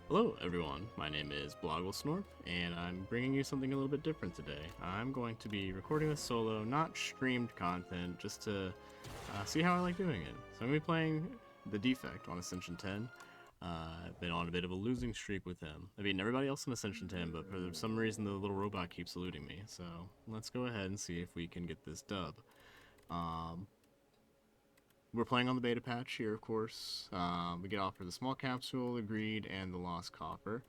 Hello everyone, my name is Blogglesnorp, and I'm bringing you something a little bit different today. I'm going to be recording this solo, not streamed content, just to see how I like doing it. So I'm going to be playing the Defect on Ascension 10. I've been on a bit of a losing streak with him. I beaten everybody else in Ascension 10, but for some reason the little robot keeps eluding me. So let's go ahead and see if we can get this dub. Um, we're playing on the beta patch here, of course. We get offered the small capsule, the greed, and the lost copper.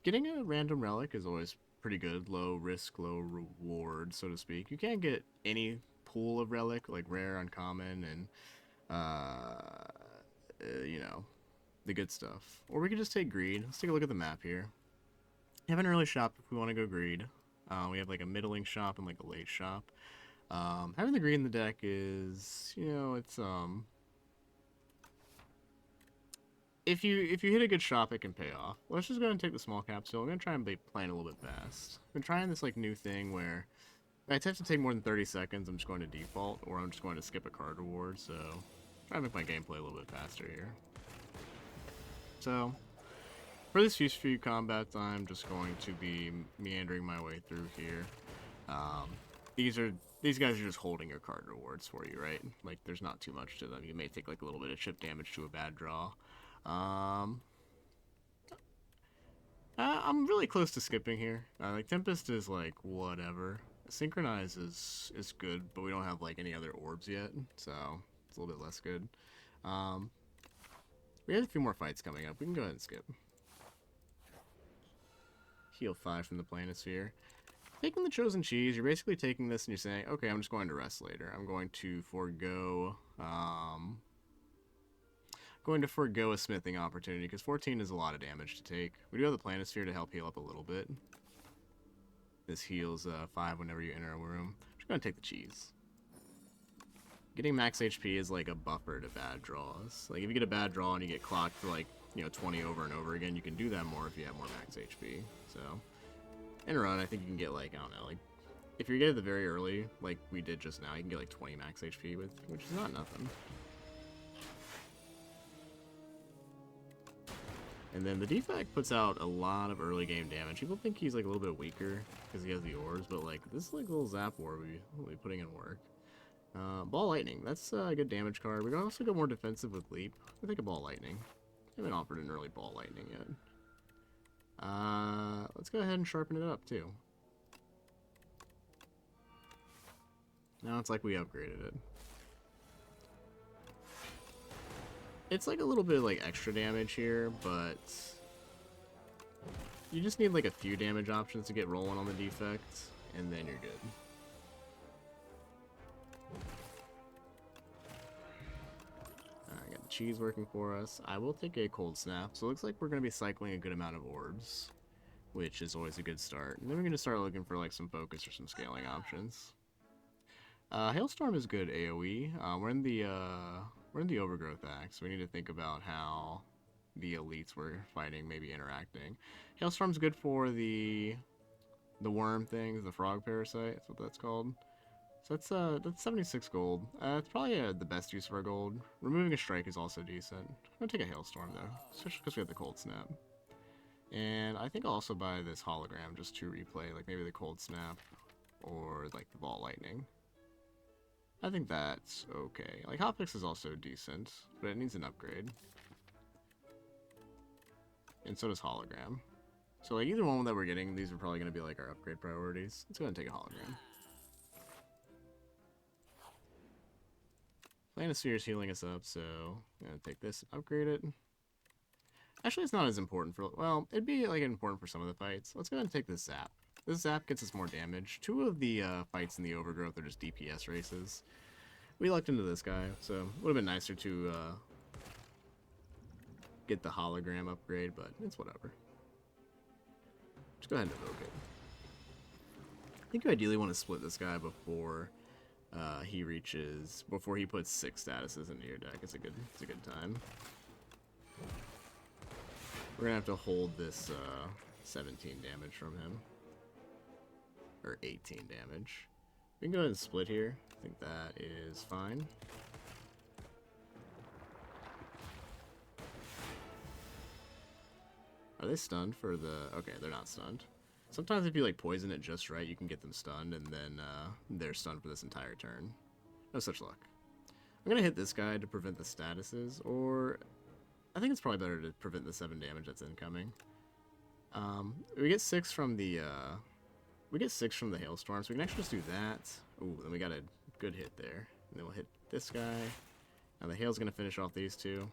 Getting a random relic is always pretty good. Low risk, low reward, so to speak. You can't get any pool of relic, like rare, uncommon, and, you know, the good stuff. Or we could just take greed. Let's take a look at the map here. We have an early shop if we want to go greed. We have like a middling shop and like a late shop. Having the greed in the deck is, it's if you hit a good shop, it can pay off. Let's just go ahead and take the small capsule. I'm gonna try and be playing a little bit fast. I've been trying this like new thing where if I attempt to take more than 30 seconds, I'm just going to default, or I'm just going to skip a card reward. So try to make my gameplay a little bit faster here. So for this few combats, I'm just going to be meandering my way through here. These guys are just holding your card rewards for you, right? Like, there's not too much to them. You may take like a little bit of chip damage to a bad draw. I'm really close to skipping here. Like Tempest is like whatever. Synchronize is good, but we don't have like any other orbs yet, so it's a little bit less good. Um, we have a few more fights coming up. We can go ahead and skip. Heal 5 from the Planisphere. Taking the Chosen Cheese, you're basically taking this and you're saying, okay, I'm just going to rest later. I'm going to forego a smithing opportunity, because 14 is a lot of damage to take. We do have the Planisphere to help heal up a little bit. This heals 5 whenever you enter a room. I'm just going to take the cheese. Getting max HP is like a buffer to bad draws. Like, if you get a bad draw and you get clocked for like, 20 over and over again, you can do that more if you have more max HP. So, in a run, I think you can get like, I don't know, like, if you get it the very early, like we did just now, you can get like 20 max HP with, which is not nothing. And then the Defect puts out a lot of early game damage. People think he's like a little bit weaker because he has the orbs, but like this like little zap orb will be putting in work. Ball Lightning, that's a good damage card. We can also go more defensive with Leap. I think a Ball Lightning. I haven't offered an early Ball Lightning yet. Let's go ahead and sharpen it up too. Now it's like we upgraded it. It's like a little bit of like extra damage here, but you just need like a few damage options to get rolling on the Defect, and then you're good. I got the cheese working for us. I will take a cold snap, so it looks like we're going to be cycling a good amount of orbs, which is always a good start. And then we're going to start looking for like some focus or some scaling options. Hailstorm is good AoE. We're in the Overgrowth Act, so we need to think about how the elites we're fighting may be interacting. Hailstorm's good for the worm things, the frog parasite. That's what that's called. So that's 76 gold. It's probably the best use of our gold. Removing a strike is also decent. I'm gonna take a hailstorm though, especially because we have the cold snap. And I think I'll also buy this hologram just to replay, like maybe the cold snap or like the ball lightning. I think that's okay. Like, Hotfix is also decent, but it needs an upgrade. And so does Hologram. So, like, either one that we're getting, these are probably going to be, like, our upgrade priorities. Let's go ahead and take a Hologram. Planisphere is healing us up, so I'm going to take this and upgrade it. Actually, it's not as important for... Well, it'd be, like, important for some of the fights. Let's go ahead and take this Zap. This Zap gets us more damage. 2 of the fights in the Overgrowth are just DPS races. We lucked into this guy, so it would have been nicer to get the hologram upgrade, but it's whatever. Just go ahead and evoke it. I think you ideally want to split this guy before before he puts 6 statuses into your deck. It's a good time. We're gonna have to hold this 17 damage from him, or 18 damage. We can go ahead and split here. I think that is fine. Are they stunned for the... Okay, they're not stunned. Sometimes if you, like, poison it just right, you can get them stunned, and then they're stunned for this entire turn. No such luck. I'm gonna hit this guy to prevent the statuses, or... I think it's probably better to prevent the 7 damage that's incoming. We get 6 from the, We get 6 from the hailstorm, so we can actually just do that. Ooh, then we got a good hit there. And then we'll hit this guy. Now the hail's gonna finish off these two.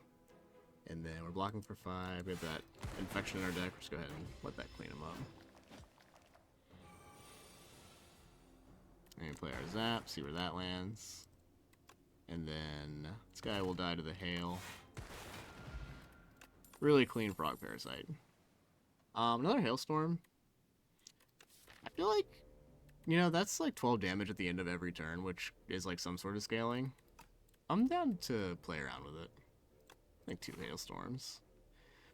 And then we're blocking for 5. We have that infection in our deck. We'll just go ahead and let that clean them up. And play our zap, see where that lands. And then this guy will die to the hail. Really clean frog parasite. Another hailstorm. I feel like, you know, that's like 12 damage at the end of every turn, which is like some sort of scaling. I'm down to play around with it. I think 2 hailstorms.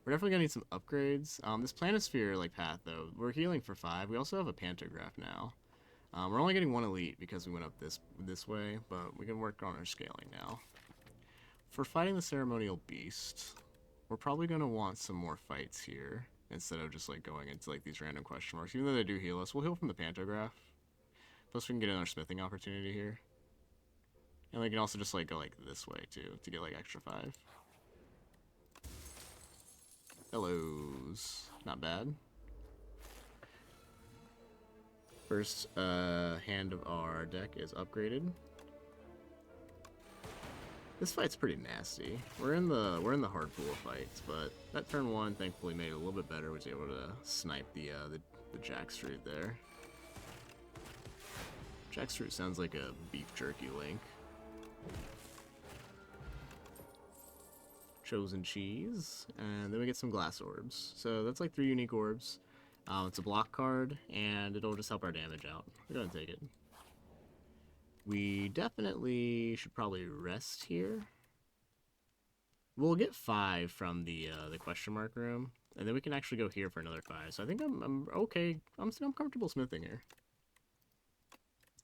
We're definitely gonna need some upgrades. This planisphere like path though, we're healing for 5. We also have a pantograph now. We're only getting 1 elite because we went up this way, but we can work on our scaling now. For fighting the ceremonial beast, we're probably gonna want some more fights here instead of just like going into like these random question marks. Even though they do heal us, we'll heal from the pantograph. Plus we can get another smithing opportunity here. And we can also just like go like this way too to get like extra 5. Hellos. Not bad. First hand of our deck is upgraded. This fight's pretty nasty. We're in the hard pool of fights, but that turn 1 thankfully made it a little bit better. Was able to snipe the jackfruit there. Jackfruit sounds like a beef jerky link. Chosen cheese, and then we get some glass orbs. So that's like 3 unique orbs. It's a block card, and it'll just help our damage out. We're gonna take it. We definitely should probably rest here. We'll get 5 from the question mark room, and then we can actually go here for another 5. So I think I'm okay. I'm comfortable smithing here.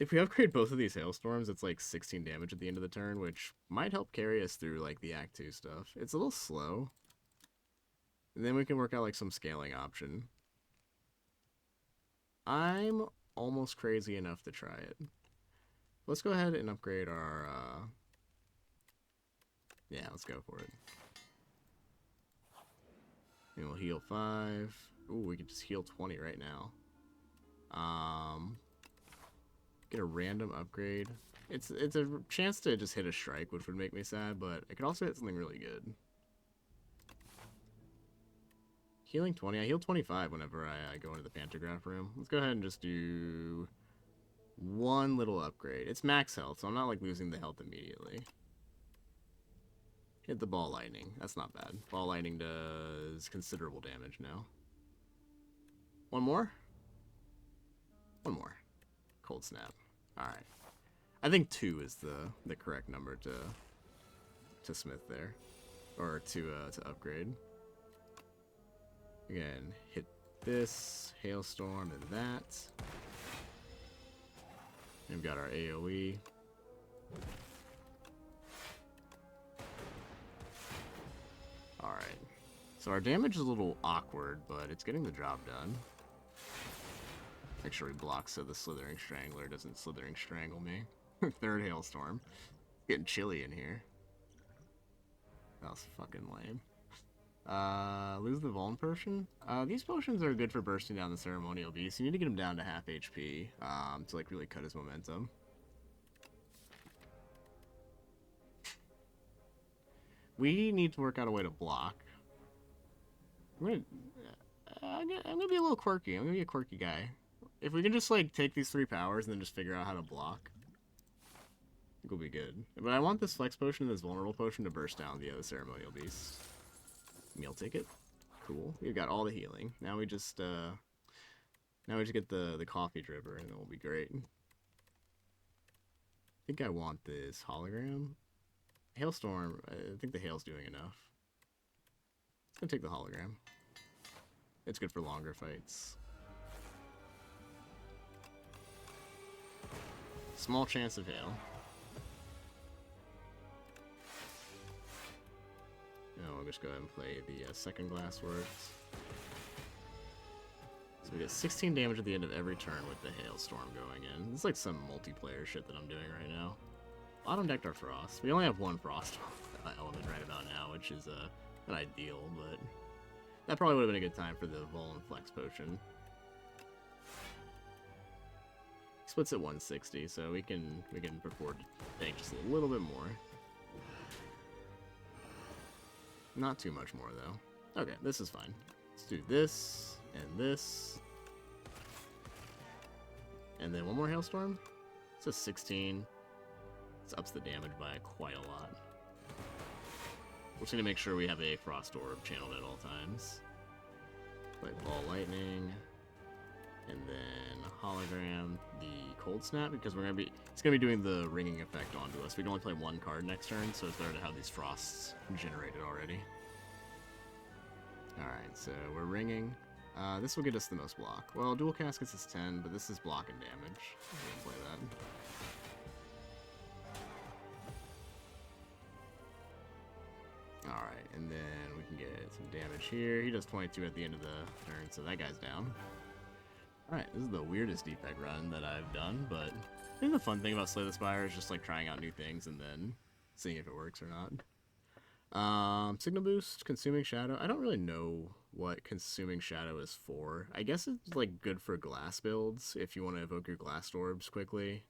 If we upgrade both of these hailstorms, it's like 16 damage at the end of the turn, which might help carry us through like the Act 2 stuff. It's a little slow. And then we can work out like some scaling option. I'm almost crazy enough to try it. Let's go ahead and upgrade our, yeah, let's go for it. And we'll heal 5. Ooh, we can just heal 20 right now. Get a random upgrade. It's a chance to just hit a strike, which would make me sad, but it could also hit something really good. Healing 20. I heal 25 whenever I go into the pantograph room. Let's go ahead and just do 1 little upgrade. It's max health, so I'm not like losing the health immediately. Hit the ball lightning. That's not bad. Ball lightning does considerable damage now. 1 more? 1 more. Cold snap. Alright. I think 2 is the correct number to smith there. Or to upgrade. Again, hit this, hailstorm, and that. And we've got our AoE. Alright. So our damage is a little awkward, but it's getting the job done. Make sure we block so the Slithering Strangler doesn't Slithering Strangle me. 3rd hailstorm. Getting chilly in here. That was fucking lame. Lose the Vuln potion. These potions are good for bursting down the ceremonial beast. You need to get him down to half HP to like really cut his momentum. We need to work out a way to block. I'm gonna be a little quirky. I'm gonna be a quirky guy. If we can just like take these 3 powers and then just figure out how to block, I think we'll be good. But I want this flex potion and this vulnerable potion to burst down the other ceremonial beast. Meal ticket. Cool. We've got all the healing. Now we just get the coffee dripper and it will be great. I think I want this hologram. Hailstorm, I think the hail's doing enough. It's gonna take the hologram. It's good for longer fights. Small chance of hail. And we'll just go ahead and play the second glass works. So we get 16 damage at the end of every turn with the Hailstorm going in. This is like some multiplayer shit that I'm doing right now. Bottom decked our Frost. We only have one Frost element right about now, which is not ideal, but that probably would have been a good time for the Vol and Flex Potion. Splits at 160, so we can afford to take just a little bit more. Not too much more though. Okay, this is fine. Let's do this and this, and then one more Hailstorm. It's a 16. This ups the damage by quite a lot. We're just gonna make sure we have a Frost Orb channeled at all times. Like Ball Lightning, and then Hologram, the Cold Snap, because it's gonna be doing the ringing effect onto us. We can only play one card next turn, so it's better to have these Frosts generated already. Alright, so we're ringing. This will get us the most block. Well, Dual Caskets is 10, but this is block and damage. We'll play that. Alright, and then we can get some damage here. He does 22 at the end of the turn, so that guy's down. Alright, this is the weirdest Defect run that I've done, but I think the fun thing about Slay the Spire is just like trying out new things and then seeing if it works or not. Signal Boost, Consuming Shadow. I don't really know what Consuming Shadow is for. I guess it's like good for glass builds if you want to evoke your glass orbs quickly.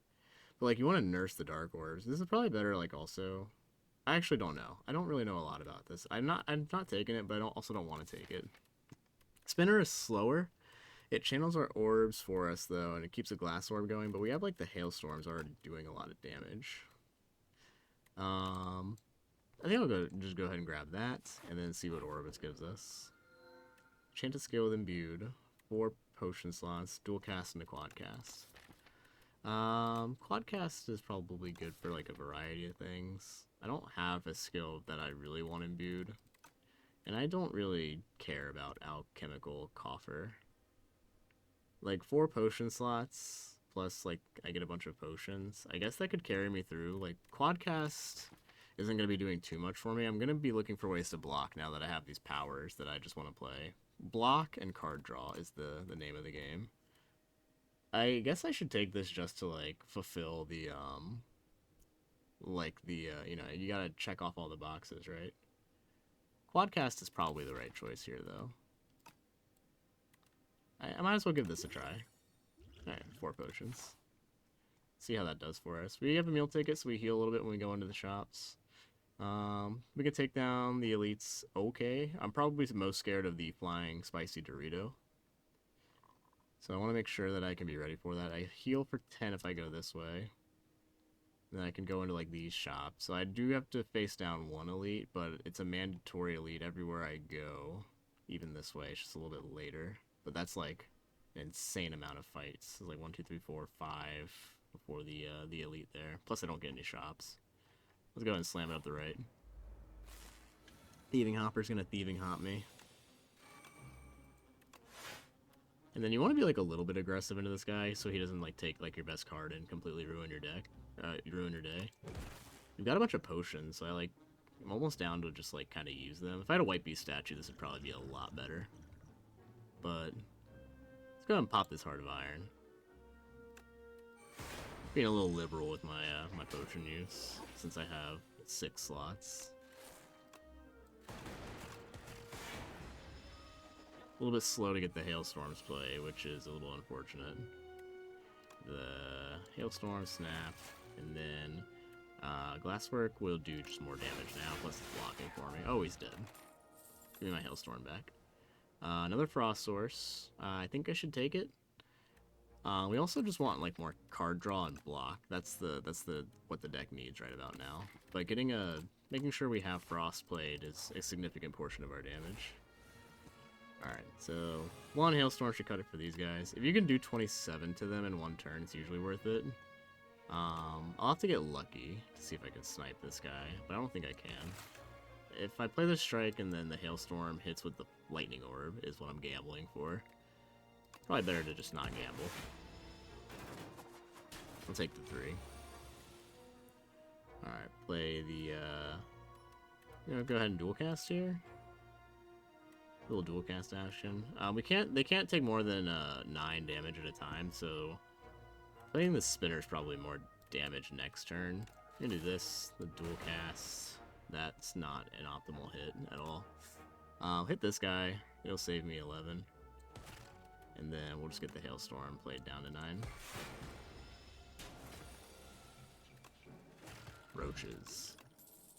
But like you want to nurse the dark orbs. This is probably better like also. I actually don't know. I don't really know a lot about this. I'm not taking it, but I also don't want to take it. Spinner is slower. It channels our orbs for us though, and it keeps a glass orb going, but we have like the Hailstorms already doing a lot of damage. I think I'll just go ahead and grab that, and then see what Orbis gives us. Enchanted Skill with Imbued, 4 potion slots, dual cast and a quad cast. Quad cast is probably good for like a variety of things. I don't have a skill that I really want imbued, and I don't really care about Alchemical Coffer. Like 4 potion slots, plus like I get a bunch of potions. I guess that could carry me through. Like quad cast isn't going to be doing too much for me. I'm going to be looking for ways to block now that I have these powers that I just want to play. Block and card draw is the name of the game. I guess I should take this just to like fulfill the you know, you gotta check off all the boxes, right? Quadcast is probably the right choice here though. I might as well give this a try. Alright, 4 potions. See how that does for us. We have a meal ticket, so we heal a little bit when we go into the shops. We can take down the elites. Okay, I'm probably most scared of the flying spicy Dorito. So I want to make sure that I can be ready for that. I heal for 10 if I go this way. Then I can go into like these shops. So I do have to face down 1 elite, but it's a mandatory elite everywhere I go. Even this way, it's just a little bit later. But that's like an insane amount of fights. It's like 1, 2, 3, 4, 5 before the elite there. Plus I don't get any shops. Let's go ahead and slam it up the right. Thieving Hopper's gonna Thieving Hop me. And then you want to be like a little bit aggressive into this guy so he doesn't like take like your best card and completely ruin your deck. Ruin your day. We've got a bunch of potions, so I'm almost down to just like kind of use them. If I had a White Beast statue, this would probably be a lot better. But let's go ahead and pop this Heart of Iron. Being a little liberal with my my potion use since I have 6 slots. A little bit slow to get the Hailstorms play, which is a little unfortunate. The Hailstorm snap, and then Glasswork will do just more damage now, plus it's blocking for me. Oh, he's dead. Give me my Hailstorm back. Another Frost Source. I think I should take it. We also just want like more card draw and block. That's what the deck needs right about now. But making sure we have Frost played is a significant portion of our damage. Alright, so 1 Hailstorm should cut it for these guys. If you can do 27 to them in 1 turn, it's usually worth it. I'll have to get lucky to see if I can snipe this guy, but I don't think I can. If I play the strike and then the Hailstorm hits with the Lightning Orb is what I'm gambling for. Probably better to just not gamble. I'll take the 3. Alright, play the, go ahead and dual cast here. Little dual cast action. They can't take more than 9 damage at a time, so playing the spinner is probably more damage next turn. I'm gonna do this, the dual cast. That's not an optimal hit at all. Hit this guy, it'll save me 11. And then we'll just get the Hailstorm played down to 9. Roaches.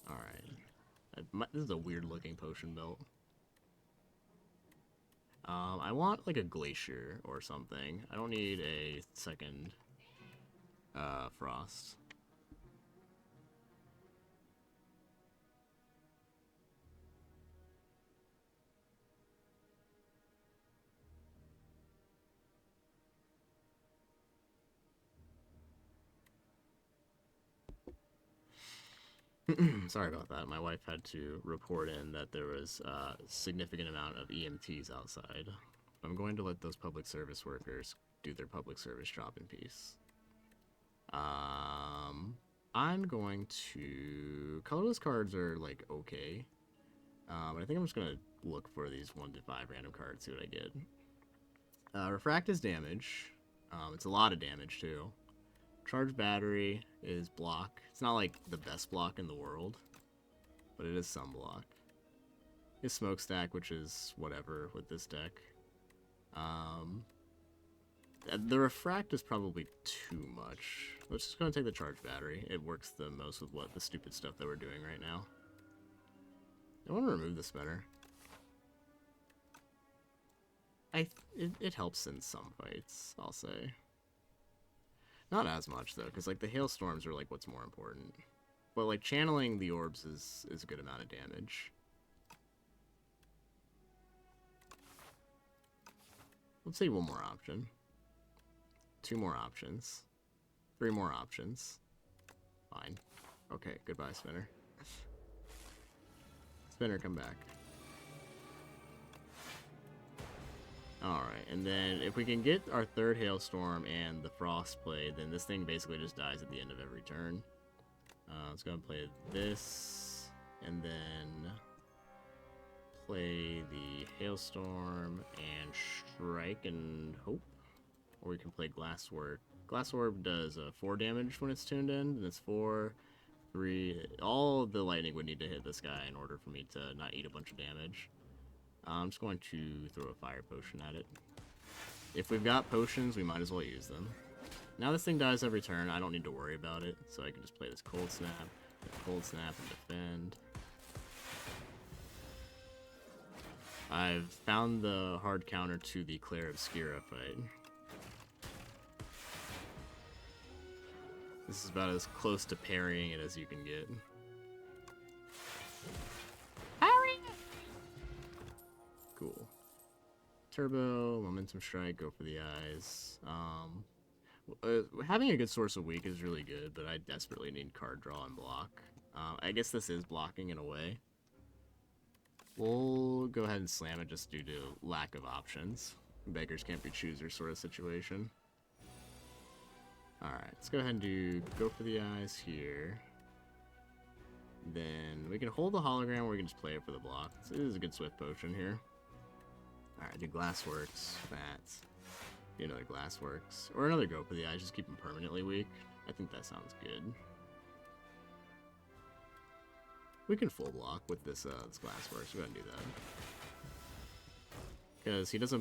Alright. This is a weird looking potion belt. I want like a glacier or something. I don't need a second frost. Sorry about that. My wife had to report in that there was a significant amount of EMTs outside. I'm going to let those public service workers do their public service job in peace. I'm going to... Colorless cards are, like, okay. I think I'm just going to look for these 1 to 5 random cards, see what I get. Refract is damage. It's a lot of damage, too. Charged battery is block. It's not like the best block in the world, but it is some block. Is smokestack, which is whatever with this deck. The refract is probably too much. Let's just go and take the charged battery. It works the most with what the stupid stuff that we're doing right now. I want to remove the spinner. It helps in some fights, I'll say. Not as much, though, because, like, the hailstorms are, like, what's more important. But, like, channeling the orbs is a good amount of damage. Let's say 1 more option. 2 more options. 3 more options. Fine. Okay, goodbye, spinner. Spinner, come back. Alright, and then if we can get our 3rd hailstorm and the frost played, then this thing basically just dies at the end of every turn. Let's go and play this, and then play the hailstorm and strike and hope. Or we can play glass orb. Glass orb does 4 damage when it's tuned in, and it's 4, 3. All of the lightning would need to hit this guy in order for me to not eat a bunch of damage. I'm just going to throw a fire potion at it. If we've got potions, we might as well use them. Now this thing dies every turn, I don't need to worry about it, so I can just play this cold snap, and defend. I've found the hard counter to the Claire Obscura fight. This is about as close to parrying it as you can get. Cool. Turbo, Momentum Strike, go for the eyes. Having a good source of weak is really good, but I desperately need card draw and block. I guess this is blocking in a way. We'll go ahead and slam it just due to lack of options. Beggars can't be choosers sort of situation. Alright, let's go ahead and go for the eyes here. Then we can hold the hologram or we can just play it for the block. So this is a good swift potion here. Alright, do Glassworks, Bats, do another Glassworks, or another go for the eyes, just keep them permanently weak. I think that sounds good. We can full block with this Glassworks, we're gonna do that. Because he does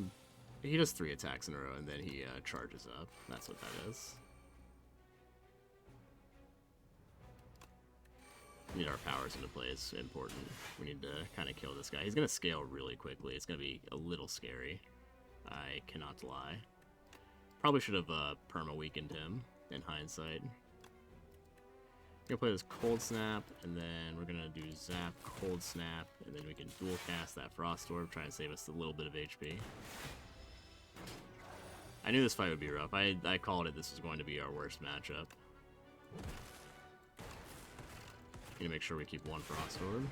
3 attacks in a row and then he charges up, that's what that is. Need our powers into play is important. We need to kind of kill this guy. He's going to scale really quickly. It's going to be a little scary. I cannot lie. Probably should have perma-weakened him in hindsight. We're going to play this Cold Snap, and then we're going to do Zap, Cold Snap, and then we can dual cast that Frost Orb, try and save us a little bit of HP. I knew this fight would be rough. I called it this was going to be our worst matchup. Gonna make sure we keep 1 Frost Orb.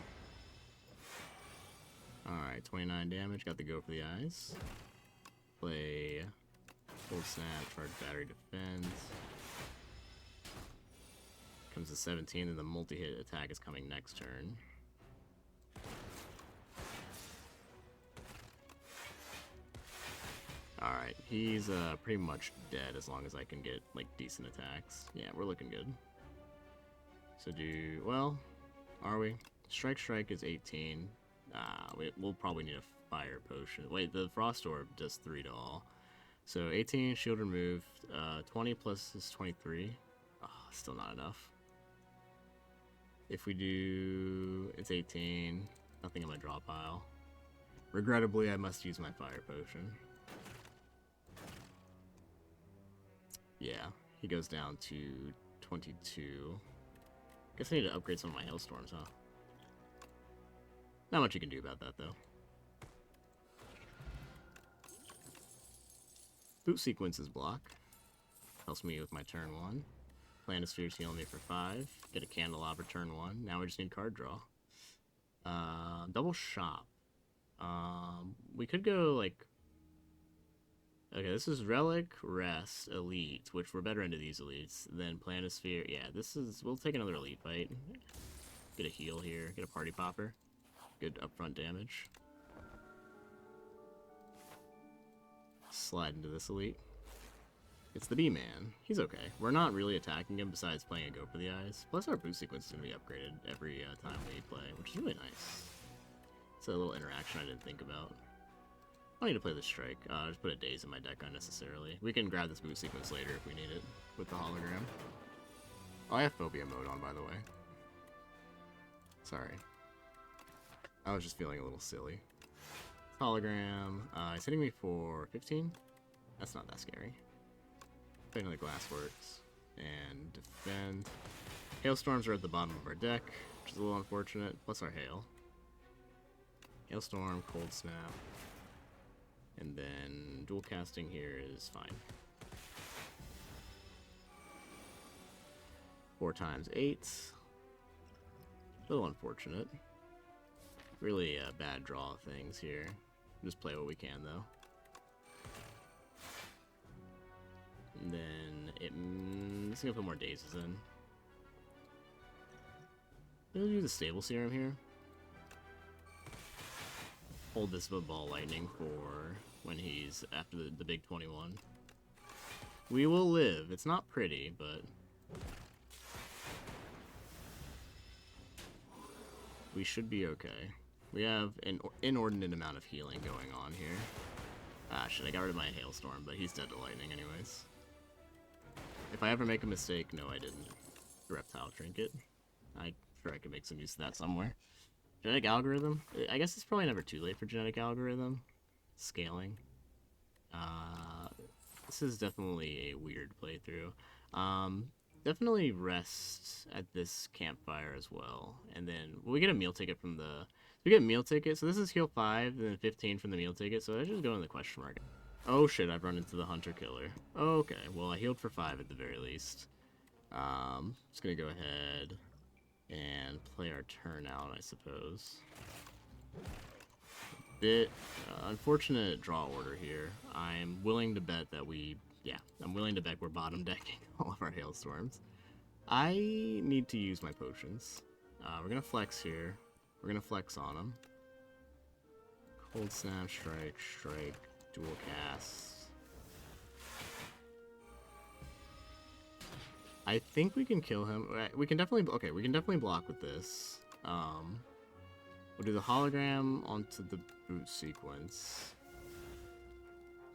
Alright, 29 damage, got the go for the eyes. Play Cold Snap, Charge Battery, Defend. Comes to 17, and the multi-hit attack is coming next turn. Alright, he's pretty much dead as long as I can get, like, decent attacks. Yeah, we're looking good. So well, are we? Strike is 18. We'll probably need a fire potion. Wait, the Frost Orb does 3 to all. So 18, shield removed, 20 plus is 23. Oh, still not enough. If we do, it's 18, nothing in my draw pile. Regrettably, I must use my fire potion. Yeah, he goes down to 22. Guess I need to upgrade some of my hailstorms, huh? Not much you can do about that, though. Boot sequences block. Helps me with my turn 1. Planispheres heal me for 5. Get a candelabra turn 1. Now we just need card draw. Double shop. We could go, like... Okay, this is Relic, Rest, Elite, which we're better into these elites. Then Planisphere. Yeah, this is... We'll take another elite fight. Get a heal here. Get a party popper. Good upfront damage. Slide into this elite. It's the B-Man. He's okay. We're not really attacking him besides playing a Go for the Eyes. Plus our boot sequence is going to be upgraded every time we play, which is really nice. It's a little interaction I didn't think about. I don't need to play the Strike. Just put a Daze in my deck unnecessarily. We can grab this boot sequence later if we need it with the hologram. Oh, I have Phobia mode on, by the way. Sorry. I was just feeling a little silly. Hologram. It's hitting me for 15. That's not that scary. Play another Glassworks. And defend. Hailstorms are at the bottom of our deck, which is a little unfortunate. Plus our hail. Hailstorm, Cold Snap. And then dual casting here is fine. 4 times 8. A little unfortunate. Really bad draw of things here. Just play what we can, though. And then let's gonna put more dazes in. We'll do the Stable Serum here. Hold this Ball Lightning for when he's after the big 21. We will live. It's not pretty, but we should be okay. We have an inordinate amount of healing going on here. Ah, shit, I got rid of my Hailstorm, but he's dead to lightning anyways. If I ever make a mistake, no, I didn't. The Reptile Trinket. I'm sure I could make some use of that somewhere. Genetic Algorithm? I guess it's probably never too late for Genetic Algorithm. Scaling. This is definitely a weird playthrough. Definitely rest at this campfire as well. And then we get a meal ticket from the... We get a meal ticket, so this is heal 5, and then 15 from the meal ticket, so I just go in the question mark. Oh shit, I've run into the Hunter Killer. Okay, well I healed for 5 at the very least. Just gonna go ahead and play our turn out, I suppose. Bit unfortunate draw order here. I'm willing to bet that I'm willing to bet we're bottom decking all of our Hailstorms. I need to use my potions. We're gonna flex here. We're gonna flex on him. Cold Snap, Strike, dual cast. I think we can kill him. We can definitely block with this. We'll do the hologram onto the boot sequence.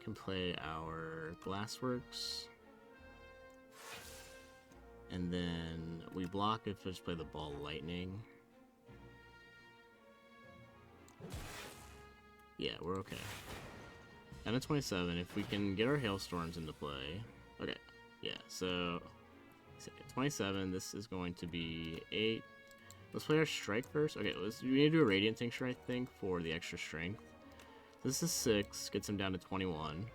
Can play our Glassworks. And then we block if we just play the Ball Lightning. Yeah, we're okay. Down to 27, if we can get our Hailstorms into play. Okay, yeah, so 27, this is going to be 8. Let's play our Strike first. Okay, we need to do a Radiant Tincture, I think, for the extra strength. This is 6, gets him down to 21.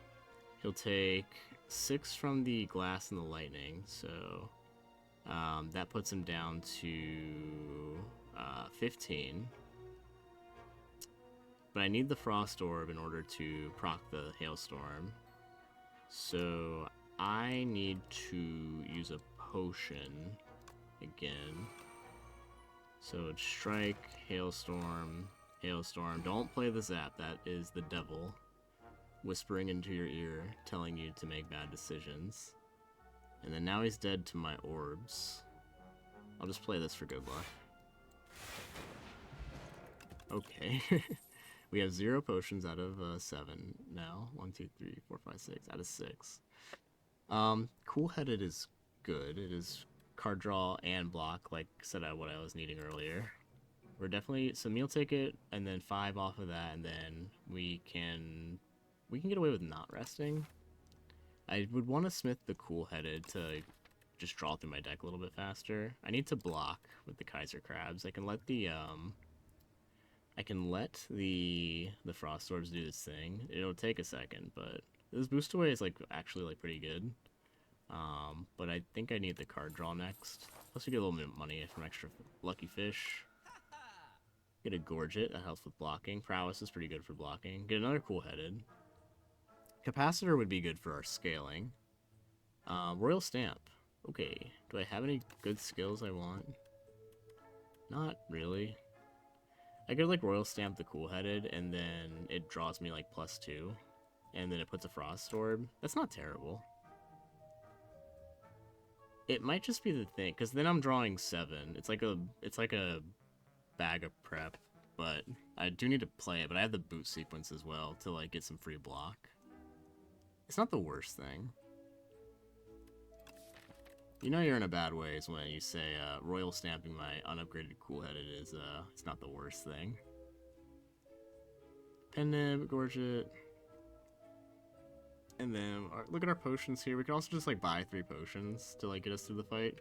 He'll take 6 from the Glass and the Lightning, so that puts him down to 15. But I need the Frost Orb in order to proc the Hailstorm. So I need to use a potion again. So it's Strike, Hailstorm, Hailstorm. Don't play the Zap, that is the devil. whispering into your ear, telling you to make bad decisions. And then now he's dead to my orbs. I'll just play this for good luck. Okay. We have 0 potions out of 7 now. 1, 2, 3, 4, 5, 6 out of 6. Cool-headed is good. It is card draw and block, like said what I was needing earlier. We're definitely so meal ticket and then 5 off of that, and then we can get away with not resting. I would want to smith the cool-headed to just draw through my deck a little bit faster. I need to block with the Kaiser Crabs. I can let the Frost Orbs do this thing. It'll take a second, but this boost away is like actually like pretty good. But I think I need the card draw next. Plus we get a little bit of money from extra lucky fish. Get a Gorget, that helps with blocking. Prowess is pretty good for blocking. Get another cool-headed. Capacitor would be good for our scaling. Royal Stamp. Okay, do I have any good skills I want? Not really. I could like Royal Stamp the cool-headed, and then it draws me like +2. And then it puts a Frost Orb. That's not terrible. It might just be the thing, because then I'm drawing 7. It's like a bag of prep, but I do need to play it, but I have the boot sequence as well to like get some free block. It's not the worst thing. You know you're in a bad ways when you say Royal Stamping my unupgraded cool-headed is it's not the worst thing. Pendant, Gorget. And then look at our potions here. We can also just like buy 3 potions to like get us through the fight.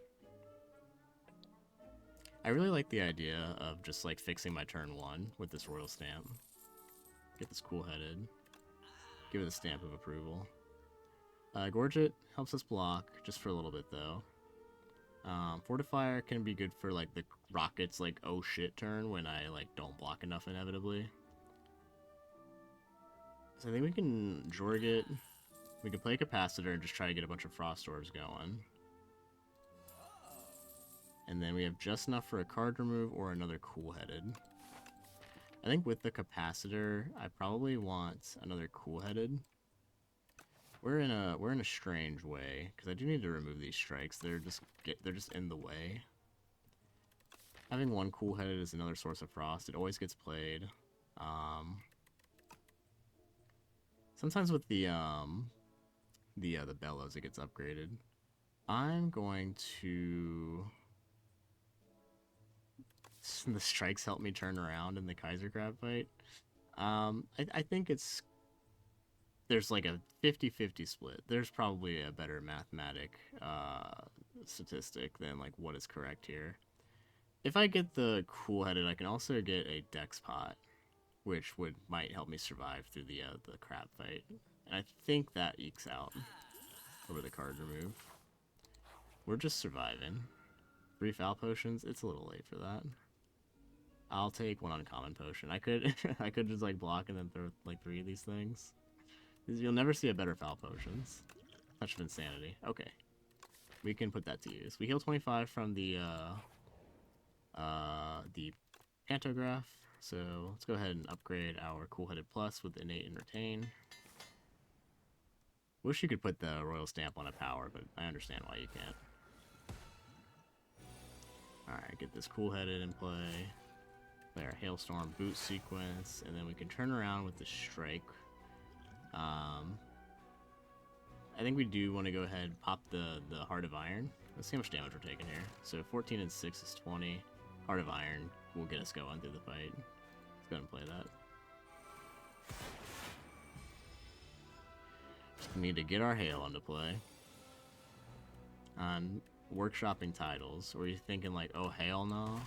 I really like the idea of just like fixing my turn 1 with this Royal Stamp. Get this cool-headed. Give it a stamp of approval. Gorget helps us block just for a little bit though. Fortifier can be good for like the rockets like oh shit turn when I like don't block enough inevitably. So I think we can Jorget. We can play Capacitor and just try to get a bunch of Frost Orbs going. And then we have just enough for a card remove or another cool-headed. I think with the Capacitor, I probably want another cool-headed. We're in a strange way because I do need to remove these strikes. They're just in the way. Having one cool-headed is another source of frost. It always gets played. Sometimes with the bellows it gets upgraded. I'm going to. The strikes help me turn around in the Kaiser Crab fight. I think there's like a 50-50 split. There's probably a better mathematic statistic than like what is correct here. If I get the cool-headed, I can also get a Dex pot, which might help me survive through the crab fight. And I think that ekes out over the card remove. We're just surviving. 3 foul potions, it's a little late for that. I'll take 1 uncommon potion. I could just like block and then throw like 3 of these things. You'll never see a better foul potions. Touch of Insanity. Okay. We can put that to use. We heal 25 from the Pantograph. So let's go ahead and upgrade our Cool-Headed Plus with Innate and Retain. Wish you could put the Royal Stamp on a power, but I understand why you can't. Alright, get this Cool-Headed in play. Play our Hailstorm boot sequence, and then we can turn around with the Strike. I think we do want to go ahead and pop the Heart of Iron. Let's see how much damage we're taking here. So 14 and 6 is 20. Heart of Iron will get us going through the fight. Let's go ahead and play that. Just need to get our Hail into play. On workshopping titles, were you thinking like, oh hell no,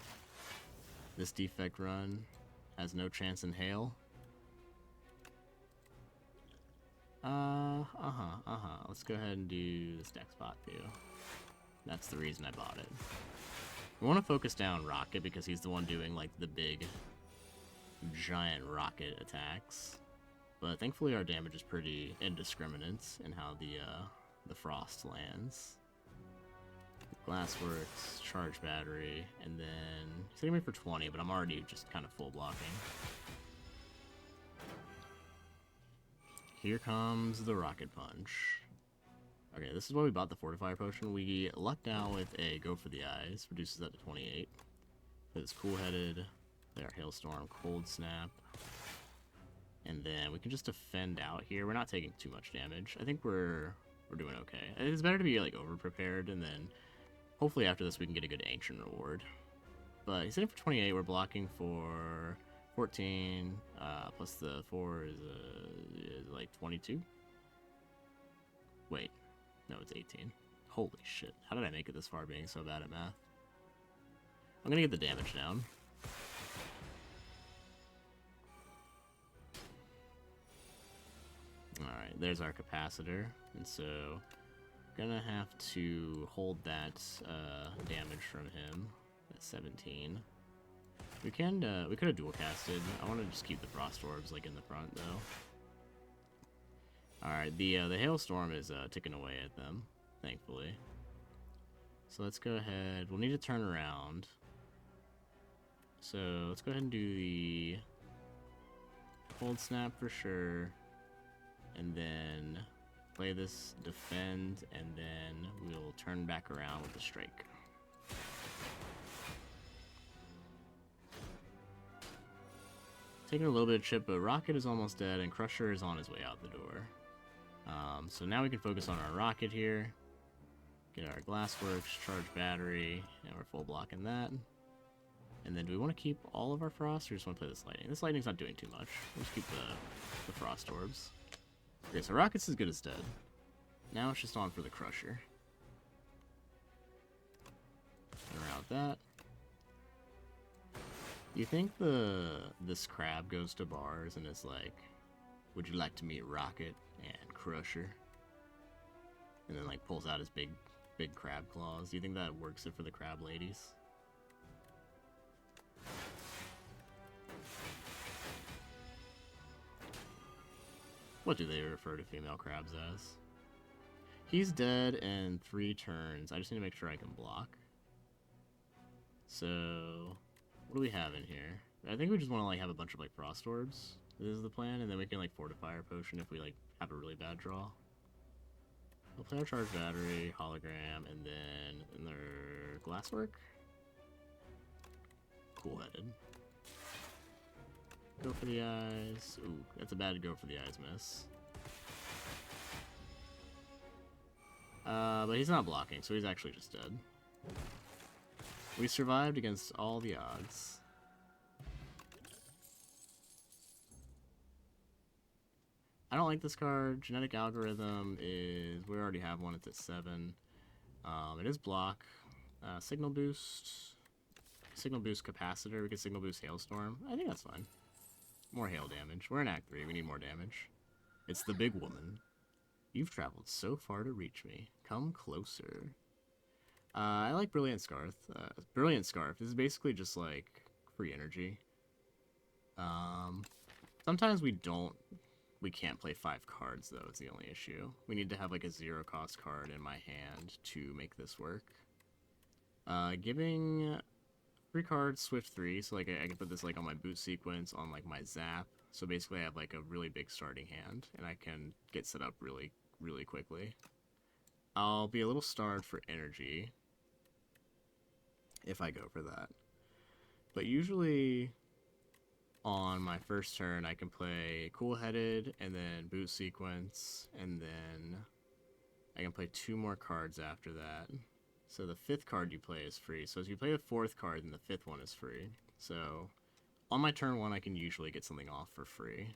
this Defect run has no chance in Hail? Let's go ahead and do this deck spot too. That's the reason I bought it. We want to focus down Rocket because he's the one doing like the big giant rocket attacks. But thankfully our damage is pretty indiscriminate in how the frost lands. Glassworks, charge battery, and then he's hitting me for 20, but I'm already just kind of full blocking. Here comes the Rocket Punch. Okay, this is why we bought the Fortifier Potion. We lucked out with a Go for the Eyes. Reduces that to 28. It's Cool-Headed. There, Hailstorm, Cold Snap. And then we can just defend out here. We're not taking too much damage. I think we're doing okay. It's better to be like over-prepared, and then hopefully after this we can get a good Ancient reward. But he's hitting for 28. We're blocking for 14. Plus the 4 is like 22. Wait. No, it's 18. Holy shit. How did I make it this far being so bad at math? I'm gonna get the damage down. Alright, there's our capacitor. And so, gonna have to hold that damage from him at 17. We could have dual casted. I want to just keep the Frost Orbs like in the front though. Alright, the Hailstorm is ticking away at them, thankfully. So let's go ahead. We'll need to turn around. So let's go ahead and do the Cold Snap for sure. And then play this defend, and then we'll turn back around with the strike. Taking a little bit of chip, but Rocket is almost dead, and Crusher is on his way out the door. So now we can focus on our Rocket here. Get our Glassworks, charge battery, and we're full blocking that. And then do we want to keep all of our Frost, or just want to play this Lightning? This Lightning's not doing too much. We'll just keep the Frost Orbs. Okay, so Rocket's as good as dead. Now it's just on for the Crusher. Around with that. Do you think this crab goes to bars and is like, would you like to meet Rocket and Crusher? And then like pulls out his big crab claws. Do you think that works it for the crab ladies? What do they refer to female crabs as? He's dead in 3 turns. I just need to make sure I can block. So, what do we have in here? I think we just want to like have a bunch of like Frost Orbs. This is the plan, and then we can like Fortifier Potion if we like have a really bad draw. We'll play our charge battery, hologram, and then in their Glasswork. Cool-Headed. Go for the eyes. Ooh, that's a bad go for the eyes miss. But he's not blocking, so he's actually just dead. We survived against all the odds. I don't like this card. Genetic Algorithm is... we already have one. It's at 7. It is block. Signal Boost. Signal Boost Capacitor. We can Signal Boost Hailstorm. I think that's fine. More hail damage. We're in Act 3. We need more damage. It's the big woman. You've traveled so far to reach me. Come closer. I like Brilliant Scarf. Brilliant Scarf. This is basically just like free energy. Sometimes we can't play 5 cards though. It's the only issue. We need to have like a 0 cost card in my hand to make this work. Giving 3 cards, Swift 3, so like I can put this like on my boot sequence, on like my zap. So basically I have like a really big starting hand, and I can get set up really, really quickly. I'll be a little starved for energy if I go for that. But usually on my first turn I can play Cool-Headed, and then boot sequence, and then I can play 2 more cards after that. So the 5th card you play is free. So if you play the 4th card, then the 5th one is free. So on my turn 1, I can usually get something off for free.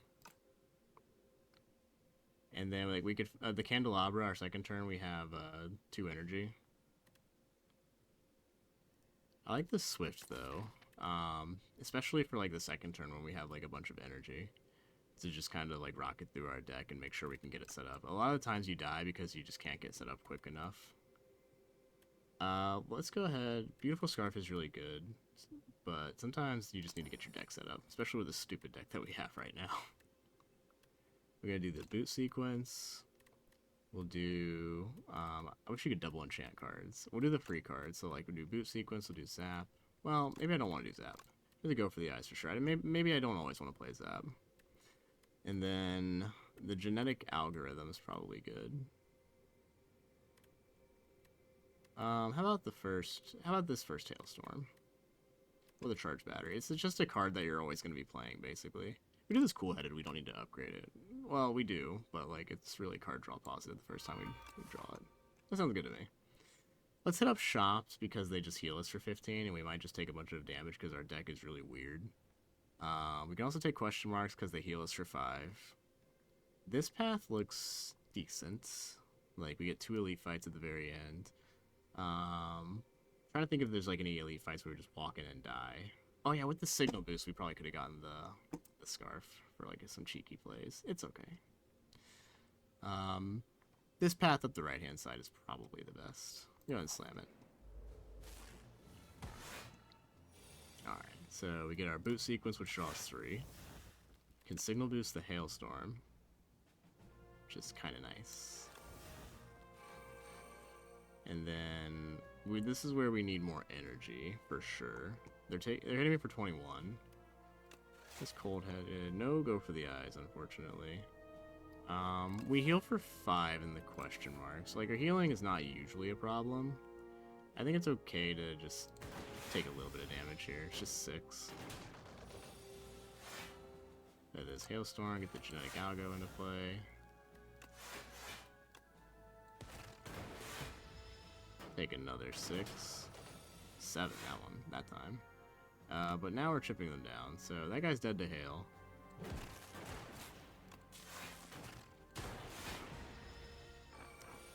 And then like we could the Candelabra, our second turn, we have 2 energy. I like the Swift though, especially for like the second turn when we have like a bunch of energy, to just kind of like rocket through our deck and make sure we can get it set up. A lot of the times you die because you just can't get set up quick enough. Let's go ahead. Beautiful Scarf is really good, but sometimes you just need to get your deck set up, especially with the stupid deck that we have right now. We're gonna do the boot sequence. We'll do, I wish you could double enchant cards. We'll do the free cards, so like we'll do boot sequence, we'll do zap. Well, maybe I don't want to do zap. Really go for the eyes for sure. Maybe I don't always want to play zap. And then The genetic algorithm is probably good. How about this first Hailstorm? With a charge battery. It's just a card that you're always going to be playing, basically. We do this cool-headed, we don't need to upgrade it. Well, we do, but like it's really card draw positive the first time we draw it. That sounds good to me. Let's hit up shops because they just heal us for 15, and we might just take a bunch of damage because our deck is really weird. We can also take question marks because they heal us for 5. This path looks decent. Like, we get 2 elite fights at the very end. Trying to think if there's like any elite fights where we just walk in and die. Oh yeah, with the signal boost, we probably could have gotten the scarf for like some cheeky plays. It's okay. This path up the right-hand side is probably the best. Go ahead and slam it. Alright, so we get our boot sequence, which draws 3. Can signal boost the Hailstorm, which is kind of nice. And then this is where we need more energy for sure. They're hitting me for 21. This cold-headed. No go for the eyes, unfortunately. We heal for 5 in the question marks. Like, our healing is not usually a problem. I think it's okay to just take a little bit of damage here. It's just 6. That is Hailstorm. Get the genetic algo into play. Take another 6. 7 that time. But now we're chipping them down. So that guy's dead to hail.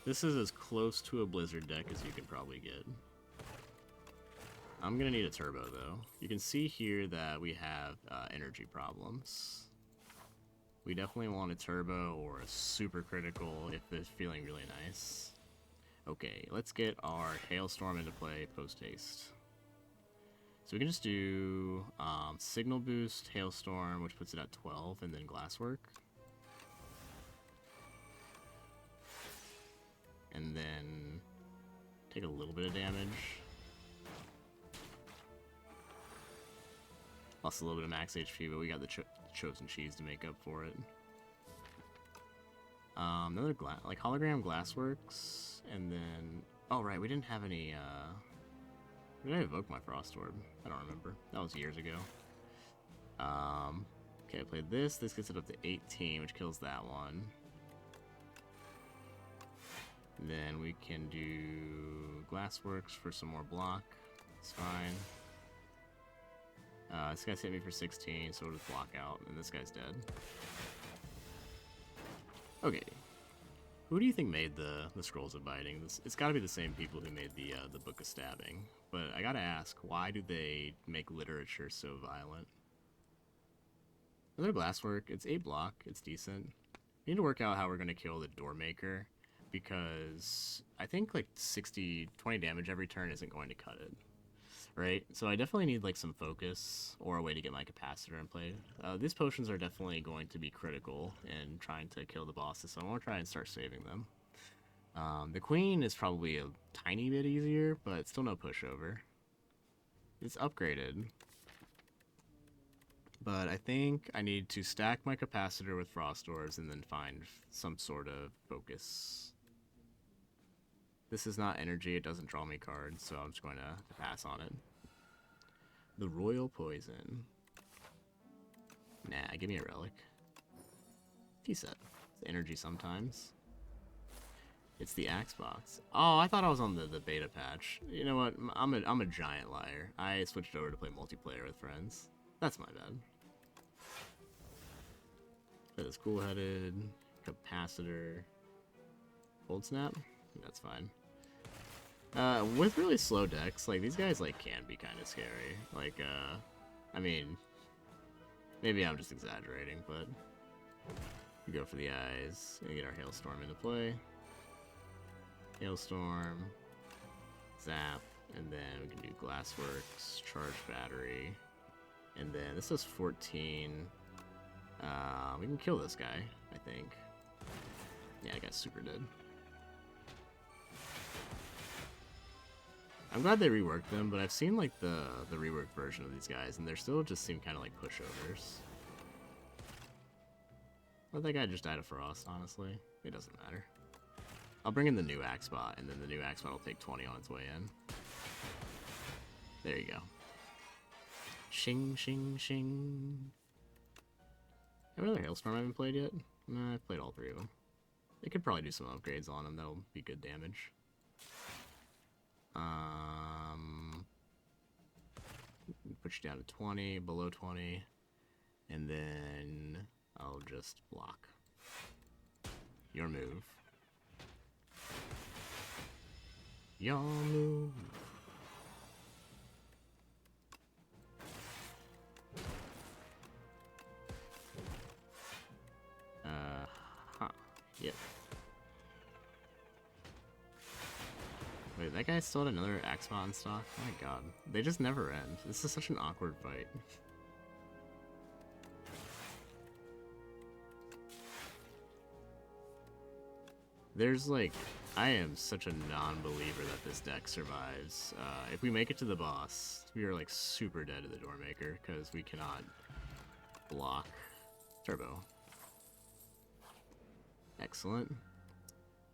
This is as close to a Blizzard deck as you can probably get. I'm gonna need a turbo though. You can see here that we have energy problems. We definitely want a turbo or a super critical if they're feeling really nice. Okay, let's get our Hailstorm into play post-haste. So we can just do Signal Boost, Hailstorm, which puts it at 12, and then Glasswork. And then take a little bit of damage. Lost a little bit of max HP, but we got the Chosen Cheese to make up for it. Another like hologram Glassworks, and then right, we didn't have any. Did I evoke my Frost Orb? I don't remember. That was years ago. Okay, I played this. This gets it up to 18, which kills that one. Then we can do Glassworks for some more block. It's fine. This guy's hit me for 16, so we'll just block out, and this guy's dead. Okay. Who do you think made the Scrolls of Biting? It's got to be the same people who made the Book of Stabbing. But I gotta ask, why do they make literature so violent? Another Glasswork. It's 8 block. It's decent. We need to work out how we're gonna kill the Doormaker, because I think like 20 damage every turn isn't going to cut it. Right? So I definitely need like some focus or a way to get my capacitor in play. These potions are definitely going to be critical in trying to kill the bosses, so I want to try and start saving them. The Queen is probably a tiny bit easier, but still no pushover. It's upgraded. But I think I need to stack my capacitor with Frost Orbs and then find some sort of focus. This is not energy, it doesn't draw me cards, so I'm just going to pass on it. The Royal Poison. Nah, give me a relic. T-set. It's energy sometimes. It's the Axe Box. Oh, I thought I was on the beta patch. You know what? I'm a giant liar. I switched over to play multiplayer with friends. That's my bad. That is cool-headed. Capacitor. Cold Snap? That's fine. With really slow decks, like, these guys, like, can be kind of scary. Like, I mean, maybe I'm just exaggerating, but we go for the eyes and get our Hailstorm into play. Hailstorm, Zap, and then we can do Glassworks, Charge Battery, and then this does 14. We can kill this guy, I think. Yeah, that guy's super dead. I'm glad they reworked them, but I've seen like the reworked version of these guys, and they still just seem kind of like pushovers. Let that guy just die to Frost, honestly. It doesn't matter. I'll bring in the new Axebot, and then the new Axebot will take 20 on its way in. There you go. Shing, shing, shing. Have another Hailstorm I haven't played yet? Nah, I've played all three of them. They could probably do some upgrades on them. That'll be good damage. Push you down to 20, below 20, and then I'll just block. Your move. Your move. Yep. Wait, that guy still had another Axebot in stock? Oh my god. They just never end. This is such an awkward fight. There's like... I am such a non-believer that this deck survives. If we make it to the boss, we are like super dead to the Doormaker, because we cannot block Turbo. Excellent.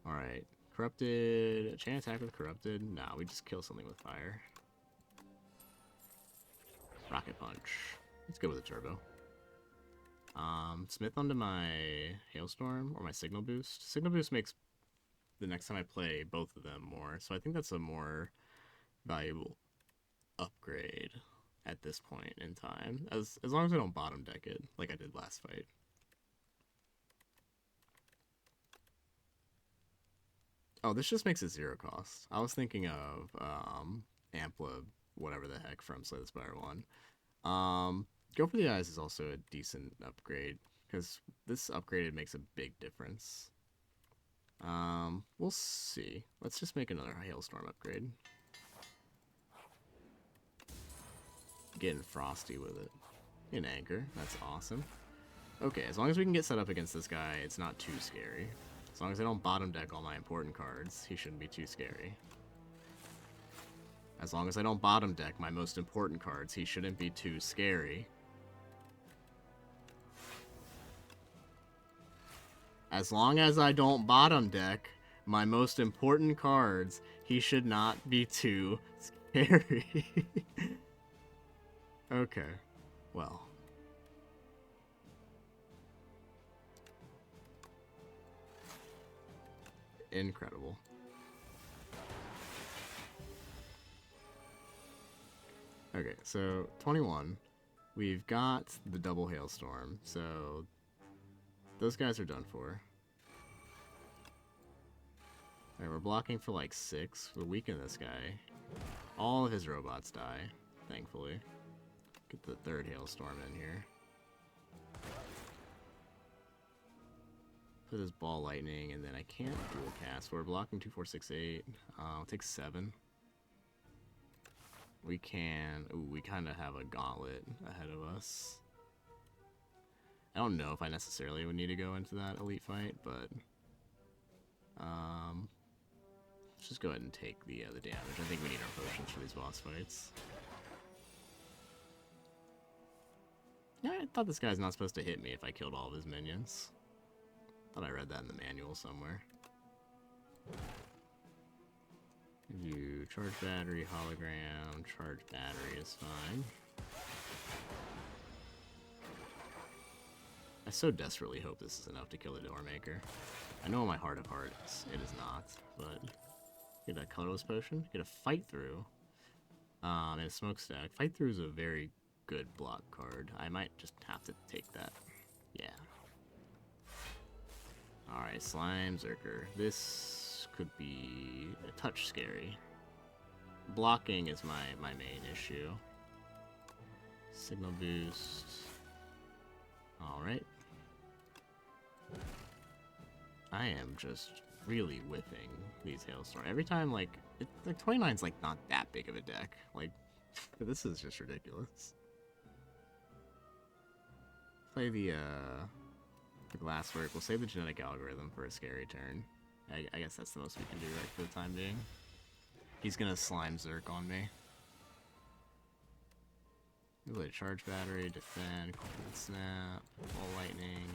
Alright. Corrupted. Chain attack with Corrupted? Nah, we just kill something with fire. Rocket Punch. Let's go with a Turbo. Smith onto my Hailstorm or my Signal Boost. Signal Boost makes the next time I play both of them more, so I think that's a more valuable upgrade at this point in time. As long as I don't bottom deck it, like I did last fight. Oh, this just makes it 0 cost. I was thinking of Ampla, whatever the heck, from Slay the Spire 1. Go for the Eyes is also a decent upgrade, because this upgraded makes a big difference. We'll see. Let's just make another Hailstorm upgrade. Getting frosty with it. In Anchor, that's awesome. Okay, as long as we can get set up against this guy, it's not too scary. As long as I don't bottom deck all my important cards, he shouldn't be too scary. As long as I don't bottom deck my most important cards, he shouldn't be too scary. As long as I don't bottom deck my most important cards, he should not be too scary. Okay, well. Incredible. Okay, so 21. We've got the double Hailstorm, so those guys are done for. Alright, we're blocking for like 6. We'll weaken this guy. All of his robots die, thankfully. Get the third Hailstorm in here. Put his Ball Lightning, and then I can't dual cast. We're blocking 2, 4, 6, 8. I'll take 7. We can... Ooh, we kind of have a Gauntlet ahead of us. I don't know if I necessarily would need to go into that elite fight, but... let's just go ahead and take the damage. I think we need our potions for these boss fights. Yeah, I thought this guy's not supposed to hit me if I killed all of his minions. Thought I read that in the manual somewhere. You charge battery, hologram, charge battery is fine. I so desperately hope this is enough to kill the Doormaker. I know in my heart of hearts it is not, but get a colorless potion, get a fight through, and a smokestack. Fight through is a very good block card. I might just have to take that. Yeah. Alright, Slime Zerker. This could be a touch scary. Blocking is my main issue. Signal boost. Alright. I am just really whipping these Hailstorm. Every time, like 29's like not that big of a deck. Like, this is just ridiculous. Play the Glasswork. We'll save the Genetic Algorithm for a scary turn. I guess that's the most we can do right for the time being. He's gonna Slime Zerk on me. We'll play Charge Battery, Defend, Cold Snap, Ball Lightning.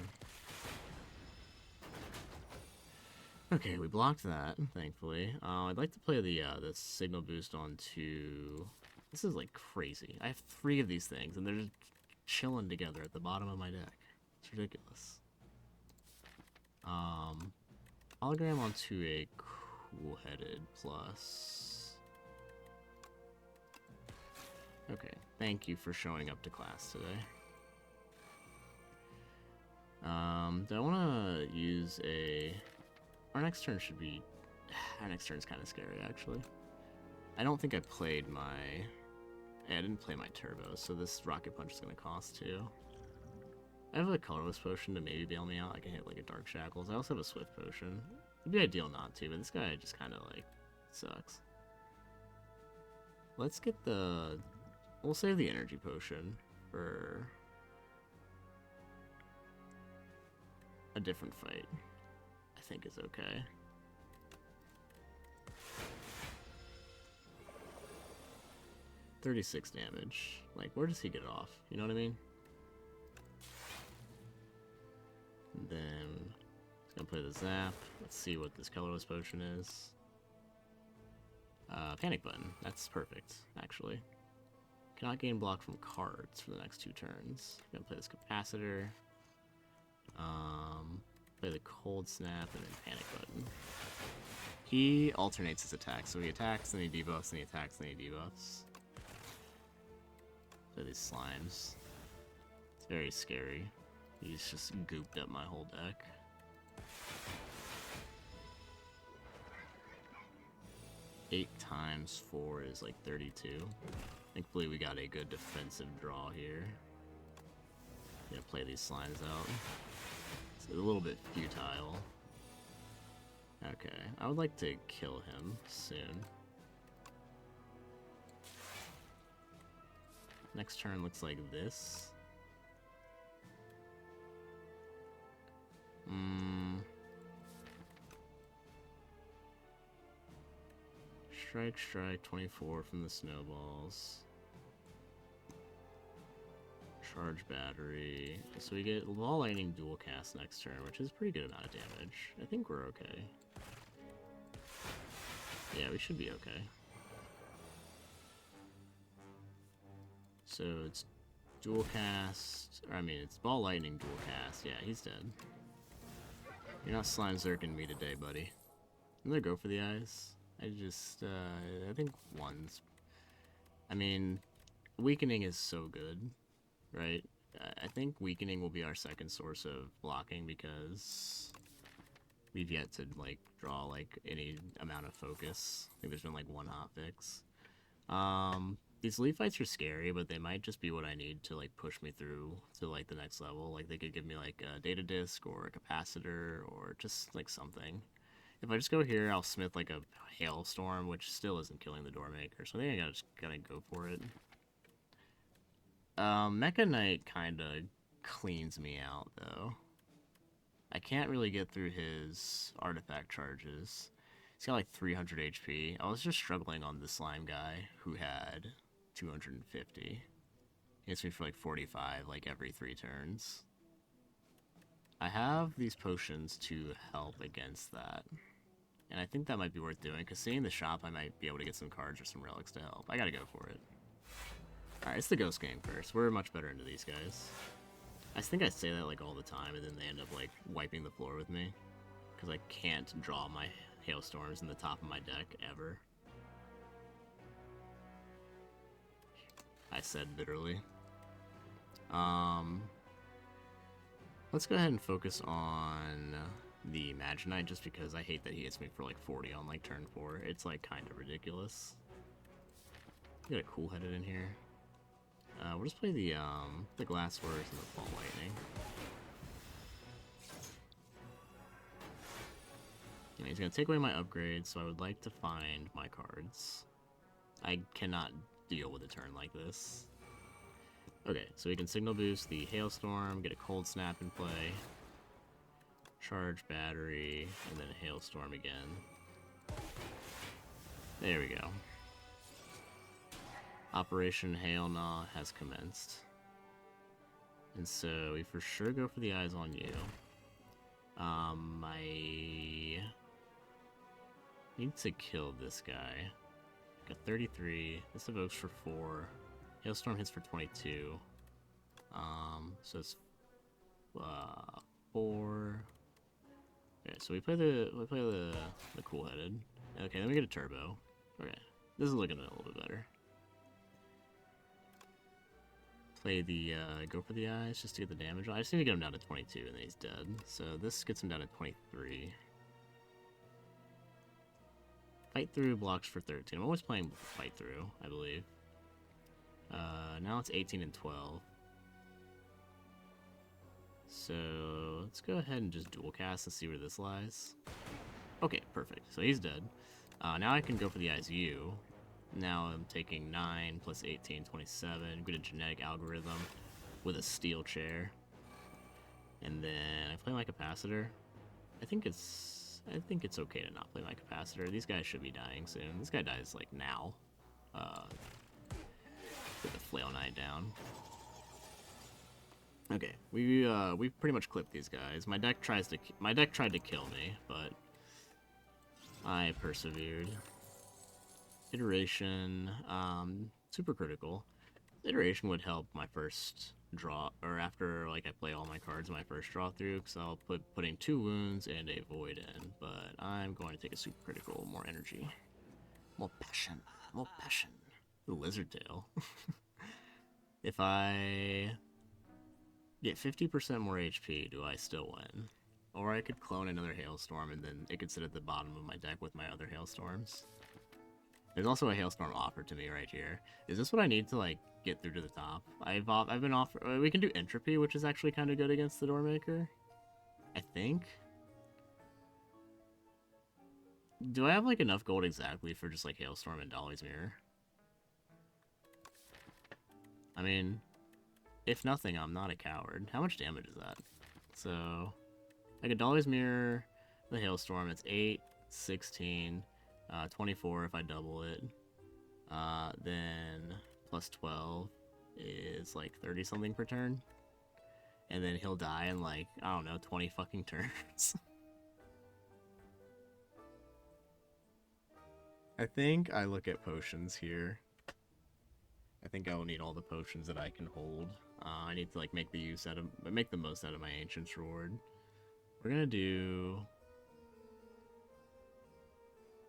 Okay, we blocked that, thankfully. I'd like to play the signal boost onto... This is like crazy. I have 3 of these things, and they're just chilling together at the bottom of my deck. It's ridiculous. Hologram onto a cool-headed plus. Okay, thank you for showing up to class today. Do I want to use a... Our next turn should be... Our next turn is kind of scary, actually. I don't think I played my... Yeah, I didn't play my turbo, so this Rocket Punch is going to cost 2. I have a Colorless Potion to maybe bail me out. I can hit like a Dark Shackles. I also have a Swift Potion. It'd be ideal not to, but this guy just kind of like sucks. Let's get the... We'll save the Energy Potion for a different fight. I think is okay. $36 damage. Like, where does he get it off? You know what I mean? And then he's gonna play the Zap. Let's see what this Colorless Potion is. Panic Button. That's perfect, actually. Cannot gain block from cards for the next 2 turns. Gonna play this Capacitor. Play the Cold Snap and then Panic Button. He alternates his attacks, so he attacks, then he debuffs, then he attacks, then he debuffs. So these slimes. It's very scary. He's just gooped up my whole deck. Eight times 4 is like 32. Thankfully we got a good defensive draw here. Gonna play these slimes out. It's a little bit futile. Okay, I would like to kill him soon. Next turn looks like this. Strike, 24 from the snowballs. Charge battery. So we get Wall Lightning dual cast next turn, which is a pretty good amount of damage. I think we're okay. Yeah, we should be okay. So it's dual cast, or I mean it's Ball Lightning dual cast. Yeah, he's dead. You're not slime zerking me today, buddy. I'm gonna go for the eyes. I think one's... I mean, weakening is so good, right? I think weakening will be our second source of blocking because we've yet to, like, draw, like, any amount of focus. I think there's been, like, 1 hotfix. These leaf fights are scary, but they might just be what I need to, like, push me through to, like, the next level. Like, they could give me, like, a data disk or a capacitor or just, like, something. If I just go here, I'll smith, like, a hailstorm, which still isn't killing the Doormaker, so I think I just gotta go for it. Mecha Knight kinda cleans me out, though. I can't really get through his artifact charges. He's got, like, 300 HP. I was just struggling on the slime guy, who had 250. He hits me for, like, 45, like, every 3 turns. I have these potions to help against that. And I think that might be worth doing, because seeing the shop, I might be able to get some cards or some relics to help. I gotta go for it. Alright, it's the Ghost Gang first. We're much better into these guys. I think I say that, like, all the time, and then they end up, like, wiping the floor with me. Because I can't draw my hailstorms in the top of my deck, ever. I said bitterly. Let's go ahead and focus on the Maginite, just because I hate that he hits me for like 40 on like turn 4. It's like kind of ridiculous. Get a cool-headed in here. We'll just play the Glass Works and the Ball Lightning. You know, he's gonna take away my upgrades, so I would like to find my cards. I cannot deal with a turn like this. Okay, so we can Signal Boost the Hailstorm, get a Cold Snap in play. Charge battery, and then a hailstorm again. There we go. Operation Hail Gnaw has commenced. And so we for sure go for the eyes on you. Need to kill this guy. Got 33. This evokes for 4. Hailstorm hits for 22. So it's 4. Okay, so we play the cool headed. Okay, then we get a turbo. Okay, this is looking a little bit better. Play the go for the eyes just to get the damage. I just need to get him down to 22 and then he's dead. So this gets him down to 23. Fight through blocks for 13. I'm always playing fight through, I believe. Now it's 18 and 12. So let's go ahead and just dual cast and see where this lies. Okay, perfect. So he's dead. Now I can go for the ISU. Now I'm taking 9 plus 18, 27. Good a genetic algorithm with a steel chair. And then I play my capacitor. I think it's okay to not play my capacitor. These guys should be dying soon. This guy dies like now. Put the flail knight down. Okay, we pretty much clipped these guys. My deck tried to kill me, but I persevered. Iteration, super critical. Iteration would help my first draw, or after like I play all my cards in my first draw through, because I'll putting 2 wounds and a void in. But I'm going to take a super critical, more energy, more passion. The lizard tail. If I get 50% more HP, do I still win? Or I could clone another hailstorm and then it could sit at the bottom of my deck with my other hailstorms. There's also a hailstorm offered to me right here. Is this what I need to like get through to the top? I've been offered. We can do entropy, which is actually kind of good against the Doormaker, I think. Do I have like enough gold exactly for just like hailstorm and Dolly's Mirror? I mean, if nothing, I'm not a coward. How much damage is that? So, like a Dolly's Mirror, the hailstorm, it's 8, 16, 24 if I double it. Then plus 12 is like 30 something per turn. And then he'll die in like, I don't know, 20 fucking turns. I think I look at potions here. I think I will need all the potions that I can hold. I need to like make the most out of my Ancient's Reward. We're gonna do.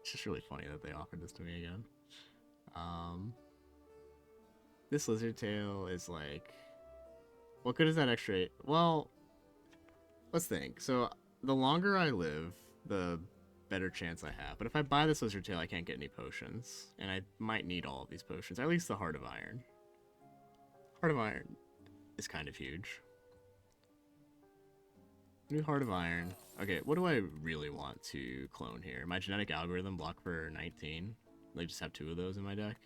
It's just really funny that they offered this to me again. This lizard tail is like, what good is that extra? Well, let's think. So the longer I live, the better chance I have. But if I buy this lizard tail, I can't get any potions, and I might need all of these potions. At least the Heart of Iron. Heart of Iron is kind of huge. New Heart of Iron. Okay, what do I really want to clone here? My genetic algorithm block for 19. I just have 2 of those in my deck.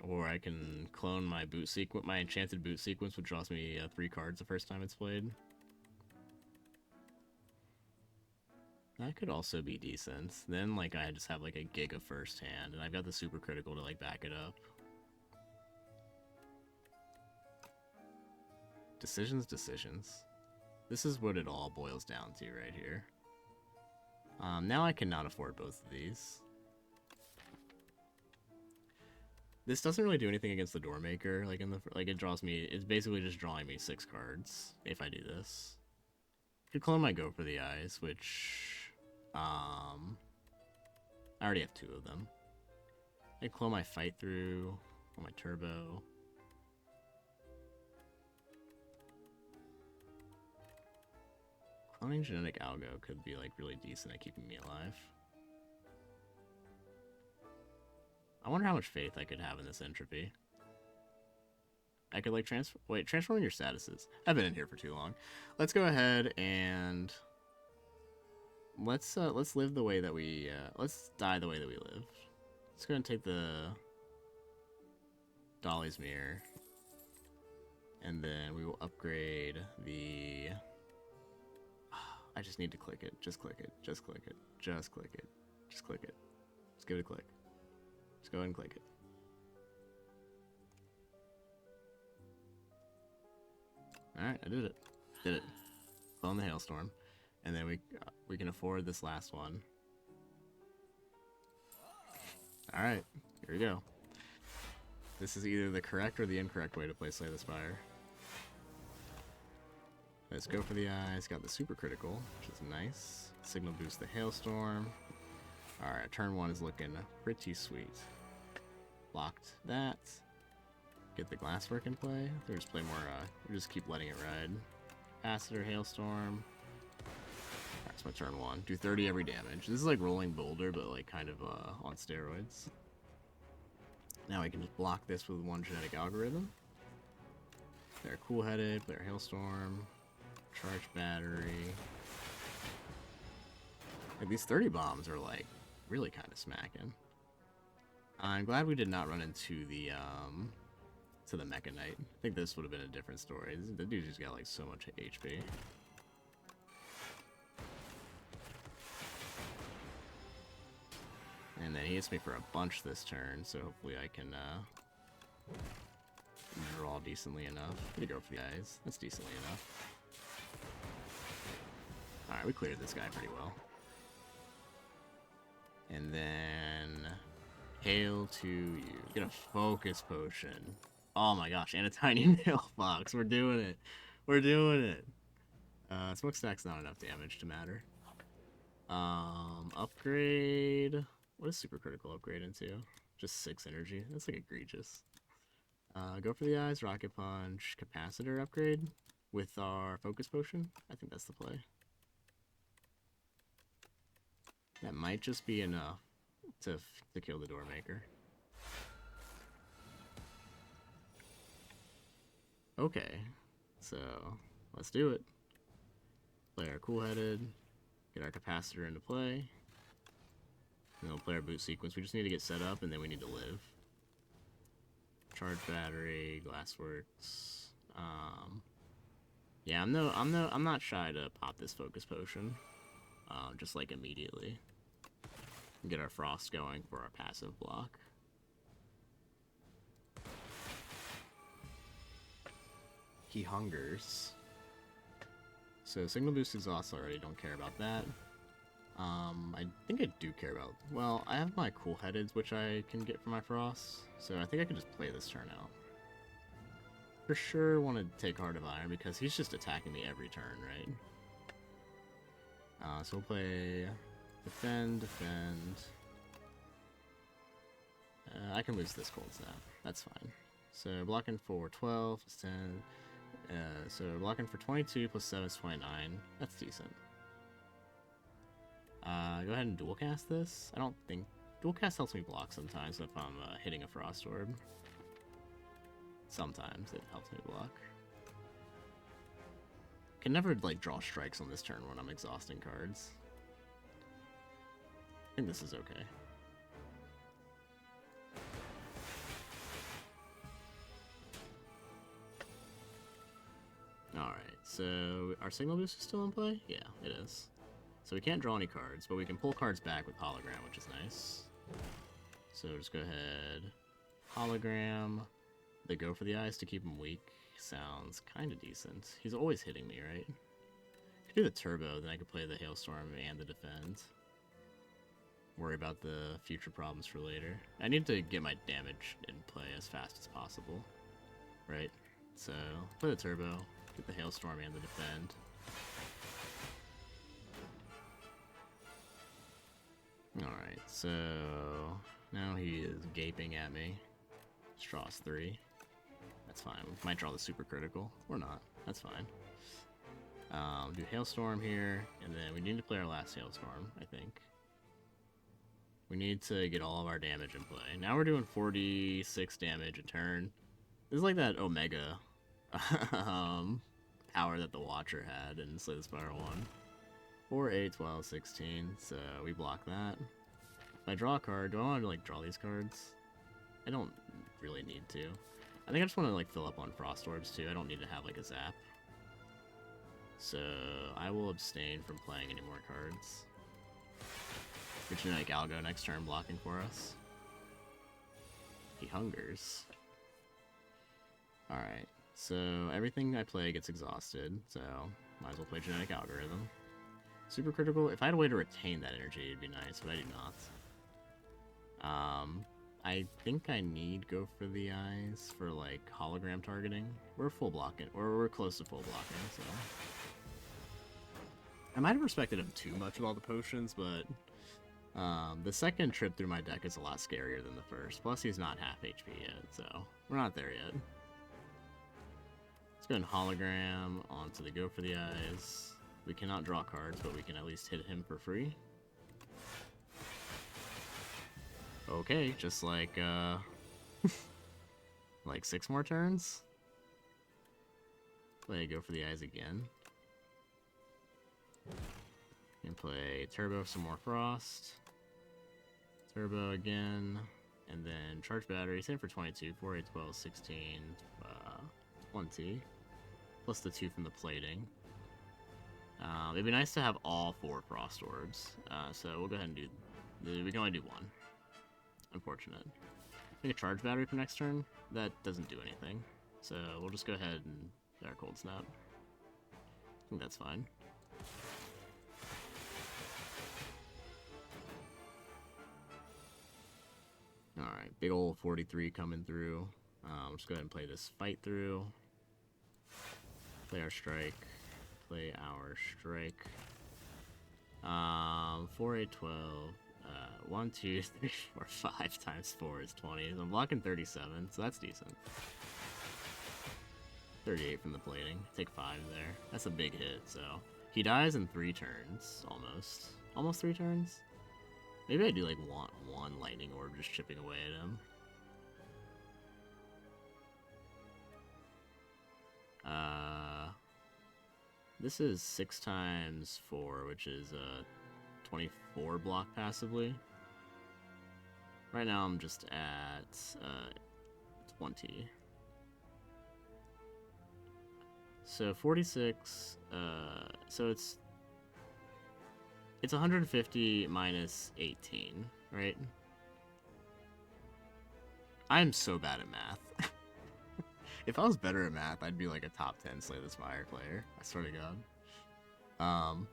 Or I can clone my my enchanted boot sequence, which draws me 3 cards the first time it's played. That could also be decent. Then, like, I just have, like, a gig of first hand, and I've got the super critical to, like, back it up. Decisions. This is what it all boils down to right here. Now I cannot afford both of these. This doesn't really do anything against the Doormaker. It's basically just drawing me 6 cards if I do this. I could clone my Go for the Eyes, which... I already have 2 of them. I clone my Fight Through, or my Turbo. Cloning Genetic Algo could be like really decent at keeping me alive. I wonder how much faith I could have in this entropy. I could like transforming your statuses. I've been in here for too long. Let's go ahead and let's live the way that we let's die the way that we live. Let's go and take the Dolly's Mirror, and then we will upgrade the. I just need to click it. Just click it. Just click it. Just click it. Just click it. Just give it a click. Just go ahead and click it. Alright, I did it. Did it. Clone the Hailstorm. And then we can afford this last one. Alright, here we go. This is either the correct or the incorrect way to play Slay the Spire. Let's go for the eyes. Got the super critical, which is nice. Signal boost the hailstorm. Alright, turn 1 is looking pretty sweet. Blocked that. Get the glasswork in play. We'll just play more, we'll just keep letting it ride. Capacitor, hailstorm. That's my turn 1. Do 30 every damage. This is like Rolling Boulder, but like kind of on steroids. Now we can just block this with 1 genetic algorithm. Play our Cool Headed, play our hailstorm. Charge battery. Like, these 30 bombs are like really kind of smacking. I'm glad we did not run into the Mecha Knight. I think this would have been a different story. The dude just got like so much HP. And then he hits me for a bunch this turn, so hopefully I can draw decently enough. I'm gonna go for the eyes. That's decently enough. Alright, we cleared this guy pretty well. And then hail to you. Get a focus potion. Oh my gosh, and a tiny mailbox. We're doing it. We're doing it. Smokestack's not enough damage to matter. Upgrade. What is super critical upgrade into? Just 6 energy. That's like egregious. Go for the eyes, rocket punch, capacitor upgrade with our focus potion. I think that's the play. That might just be enough to kill the door maker. Okay, so let's do it. Play our Cool Headed, get our capacitor into play. And then we'll play our boot sequence. We just need to get set up, and then we need to live. Charge battery, glassworks. Yeah, I'm not shy to pop this focus potion. Just like immediately. And get our frost going for our passive block. He hungers. So signal boost exhaust already. Don't care about that. I think I do care about... Well, I have my Cool Headeds, which I can get from my frost. So I think I could just play this turn out. For sure want to take Heart of Iron because he's just attacking me every turn, right? So we'll play defend. I can lose this Cold Snap. That's fine. So blocking for 12 is 10. So blocking for 22 plus 7 is 29. That's decent. Go ahead and dual cast this. I don't think... Dual cast helps me block sometimes if I'm hitting a Frost Orb. Sometimes it helps me block. Can never, like, draw strikes on this turn when I'm exhausting cards. I think this is okay. Alright, so our Signal Boost is still in play? Yeah, it is. So we can't draw any cards, but we can pull cards back with Hologram, which is nice. So just go ahead. Hologram. They go for the eyes to keep him weak. Sounds kind of decent. He's always hitting me, right? If I do the turbo, then I could play the Hailstorm and the defend. Worry about the future problems for later. I need to get my damage in play as fast as possible. Right? So, play the turbo, get the Hailstorm and the defend. Alright, so now he is gaping at me. Just draws 3. That's fine. We might draw the super critical. Or not. That's fine. Do Hailstorm here, and then we need to play our last Hailstorm, I think. We need to get all of our damage in play. Now we're doing 46 damage a turn. This is like that Omega power that the Watcher had in Slay the Spire 1. 4, 8, 12, 16, so we block that. If I draw a card, do I want to like draw these cards? I don't really need to. I think I just want to like fill up on Frost Orbs too. I don't need to have like a zap. So I will abstain from playing any more cards. Get Genetic Algo next turn blocking for us. He hungers. Alright, so everything I play gets exhausted, so might as well play Genetic Algorithm. Super critical. If I had a way to retain that energy, it'd be nice, but I do not. I think I need Go for the Eyes for, like, hologram targeting. We're full blocking, or we're close to full blocking, so... I might have respected him too much with all the potions, but... the second trip through my deck is a lot scarier than the first. Plus, he's not half HP yet, so... We're not there yet. Let's go and hologram onto the Go for the Eyes. We cannot draw cards, but we can at least hit him for free. Okay, just like, like 6 more turns? Play Go for the Eyes again. And play Turbo, some more Frost. Turbo again. And then Charge Battery, same for 22, 4, 8, 12, 16, 20. Plus the 2 from the plating. It'd be nice to have all 4 Frost Orbs. So we'll go ahead and do... We can only do 1. Unfortunate. Make a Charge Battery for next turn. That doesn't do anything. So we'll just go ahead and our Cold Snap. I think that's fine. Alright, big old 43 coming through. We'll just go ahead and play this Fight through. Play our Strike. Play our Strike. 4, 8, 12. 1, 2, 3, 4, 5 times 4 is 20. So I'm blocking 37, so that's decent. 38 from the plating. Take 5 there. That's a big hit, so... He dies in 3 turns, almost. Almost 3 turns? Maybe I do, like, want 1 lightning orb just chipping away at him. This is 6 times 4, which is 24 block passively. Right now I'm just at 20. So 46, so it's 150 minus 18, right? I'm so bad at math. If I was better at math, I'd be like a top 10 Slay the Spire player. I swear to God.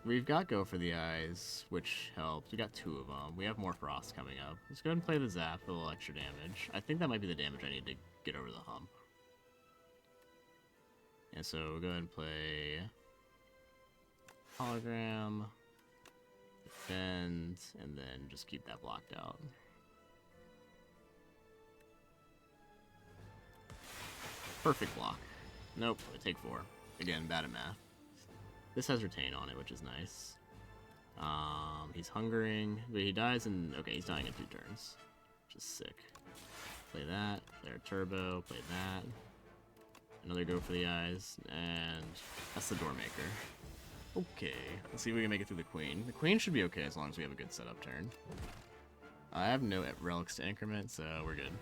We've got Go for the Eyes, which helps. We got 2 of them. We have more Frost coming up. Let's go ahead and play the Zap for a little extra damage. I think that might be the damage I need to get over the hump. And so we'll go ahead and play Hologram, Defend, and then just keep that blocked out. Perfect block. Nope, I take 4. Again, bad at math. This has Retain on it, which is nice. He's hungering, but he dies in... Okay, he's dying in 2 turns. Which is sick. Play that, play our Turbo, play that. Another Go for the Eyes, and that's the Doormaker. Okay, let's see if we can make it through the Queen. The Queen should be okay as long as we have a good setup turn. I have no relics to increment, so we're good.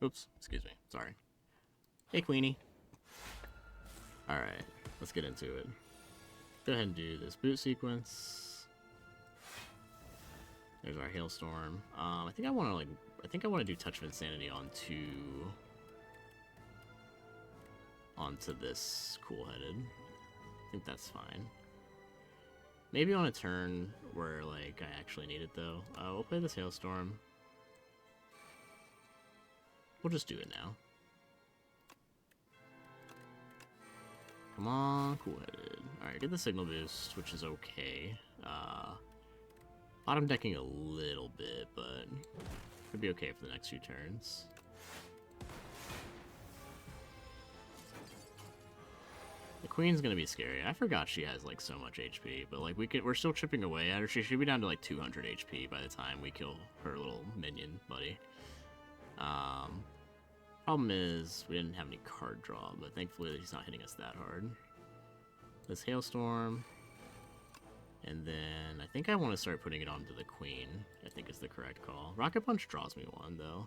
Oops, excuse me, sorry. Hey, Queenie. Alright, let's get into it. Go ahead and do this boot sequence. There's our Hailstorm. I think I want to do Touch of Insanity onto this Cool-Headed. I think that's fine. Maybe on a turn where, like, I actually need it, though. We'll play this Hailstorm. We'll just do it now. Come on, Cool-Headed. Alright, get the Signal Boost, which is okay. Bottom decking a little bit, but could be okay for the next few turns. The Queen's gonna be scary. I forgot she has like so much HP, but like we're still chipping away at her. She should be down to like 200 HP by the time we kill her little minion buddy. Problem is we didn't have any card draw, but thankfully he's not hitting us that hard. This Hailstorm, and then I think I want to start putting it onto the Queen. I think is the correct call. Rocket Punch draws me 1 though.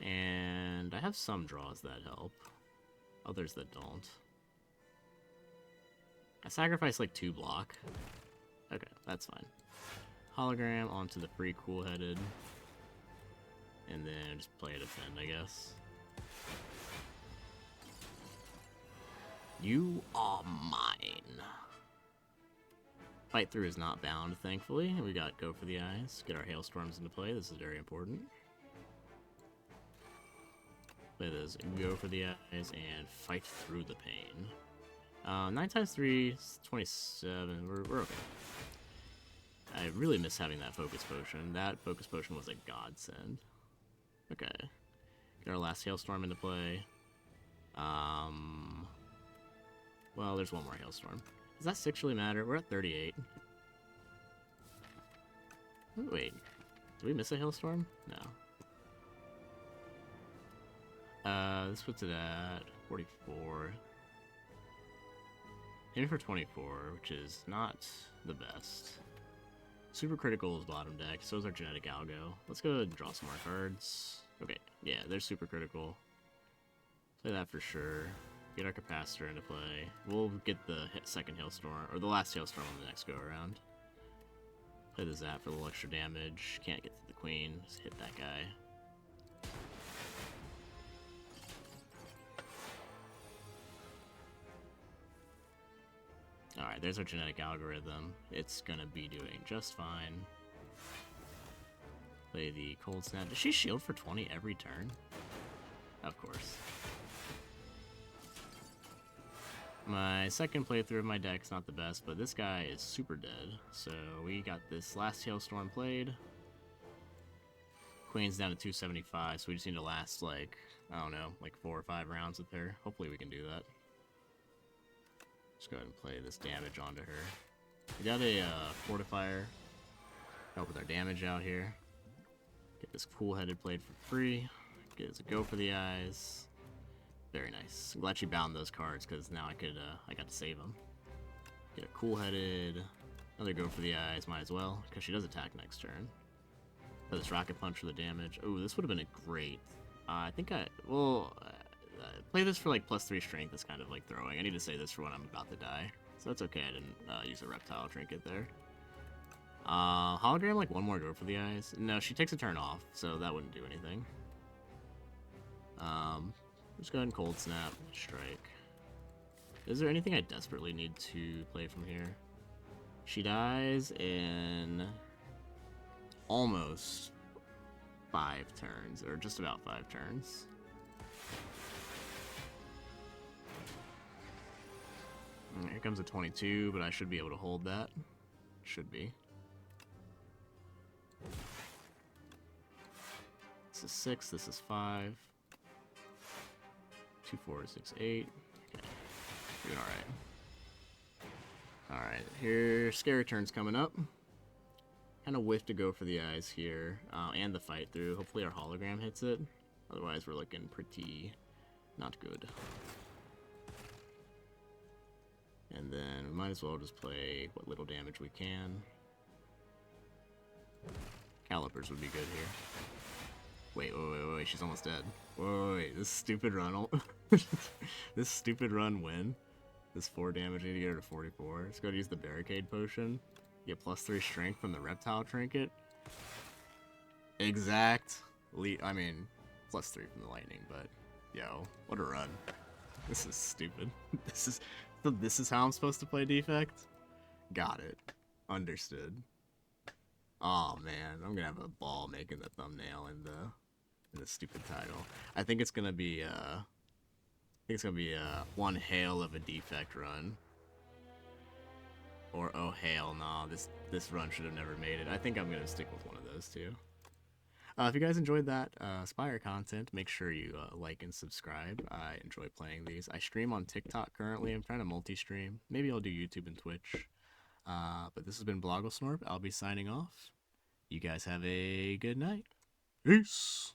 And I have some draws that help, others that don't. I sacrifice like 2 block. Okay, that's fine. Hologram onto the free Cool-Headed. and then just play a defend, I guess. You are mine. Fight through is not bound, thankfully. We got go for the eyes. Get our hailstorms into play. This is very important. Play this, go for the eyes, and fight through the pain. 9 times 3 is 27. We're okay. I really miss having that focus potion. That focus potion was a godsend. Okay. Get our last hailstorm into play. Well, there's one more hailstorm. Does that 6 really matter? We're at 38. Ooh, wait. Did we miss a hailstorm? No. This puts it at 44. Aiming for 24, which is not the best. Super critical is bottom deck, so is our genetic algo. Let's go ahead and draw some more cards. Okay, yeah, they're super critical. Play that for sure. Get our capacitor into play. We'll get the second hailstorm, or the last hailstorm on the next go around. Play the zap for a little extra damage. Can't get to the queen. Just hit that guy. Alright, there's our genetic algorithm. It's gonna be doing just fine. Play the cold snap. Does she shield for 20 every turn? Of course. My second playthrough of my deck's not the best, but this guy is super dead. So we got this last hailstorm played. Queen's down to 275, so we just need to last, like, I don't know, like 4 or 5 rounds with her. Hopefully we can do that. Just go ahead and play this damage onto her. We got a fortifier. Help with our damage out here. Get this cool-headed played for free. Get us a go for the eyes. Very nice. I'm glad she bound those cards, because now I got to save them. Get a cool-headed. Another go for the eyes, might as well, because she does attack next turn. Play this rocket punch for the damage. Oh, this would have been a great. I think play this for like +3 strength. Is kind of like throwing. I need to say this for when I'm about to die, so that's okay. I didn't use a reptile trinket there. Hologram, like one more go for the eyes. No, she takes a turn off, so that wouldn't do anything. Just go ahead and cold snap, strike. Is there anything I desperately need to play from here? She dies in almost 5 turns, or just about 5 turns. Here comes a 22, but I should be able to hold that. Should be. This is 6, this is 5. 2, 4, 6, 8. Okay. Doing alright. Alright, here, scary turn's coming up. Kind of whiff to go for the eyes here, and the fight through. Hopefully our hologram hits it. Otherwise, we're looking pretty not good. And then we might as well just play what little damage we can. Calipers would be good here. Wait, she's almost dead. Wait, this stupid run. This stupid run win. This 4 damage, I need to get her to 44. Let's go use the barricade potion. Get +3 strength from the reptile trinket. I mean, +3 from the lightning, but yo, what a run. This is stupid. This is how I'm supposed to play Defect? Got it. Understood. Oh man, I'm gonna have a ball making the thumbnail in the stupid title. I think it's gonna be one hail of a Defect run. Or oh hail, nah, this run should have never made it. I think I'm gonna stick with one of those two. If you guys enjoyed that Spire content, make sure you like and subscribe. I enjoy playing these. I stream on TikTok currently. I'm trying to multi-stream. Maybe I'll do YouTube and Twitch. But this has been Blogglesnorp. I'll be signing off. You guys have a good night. Peace!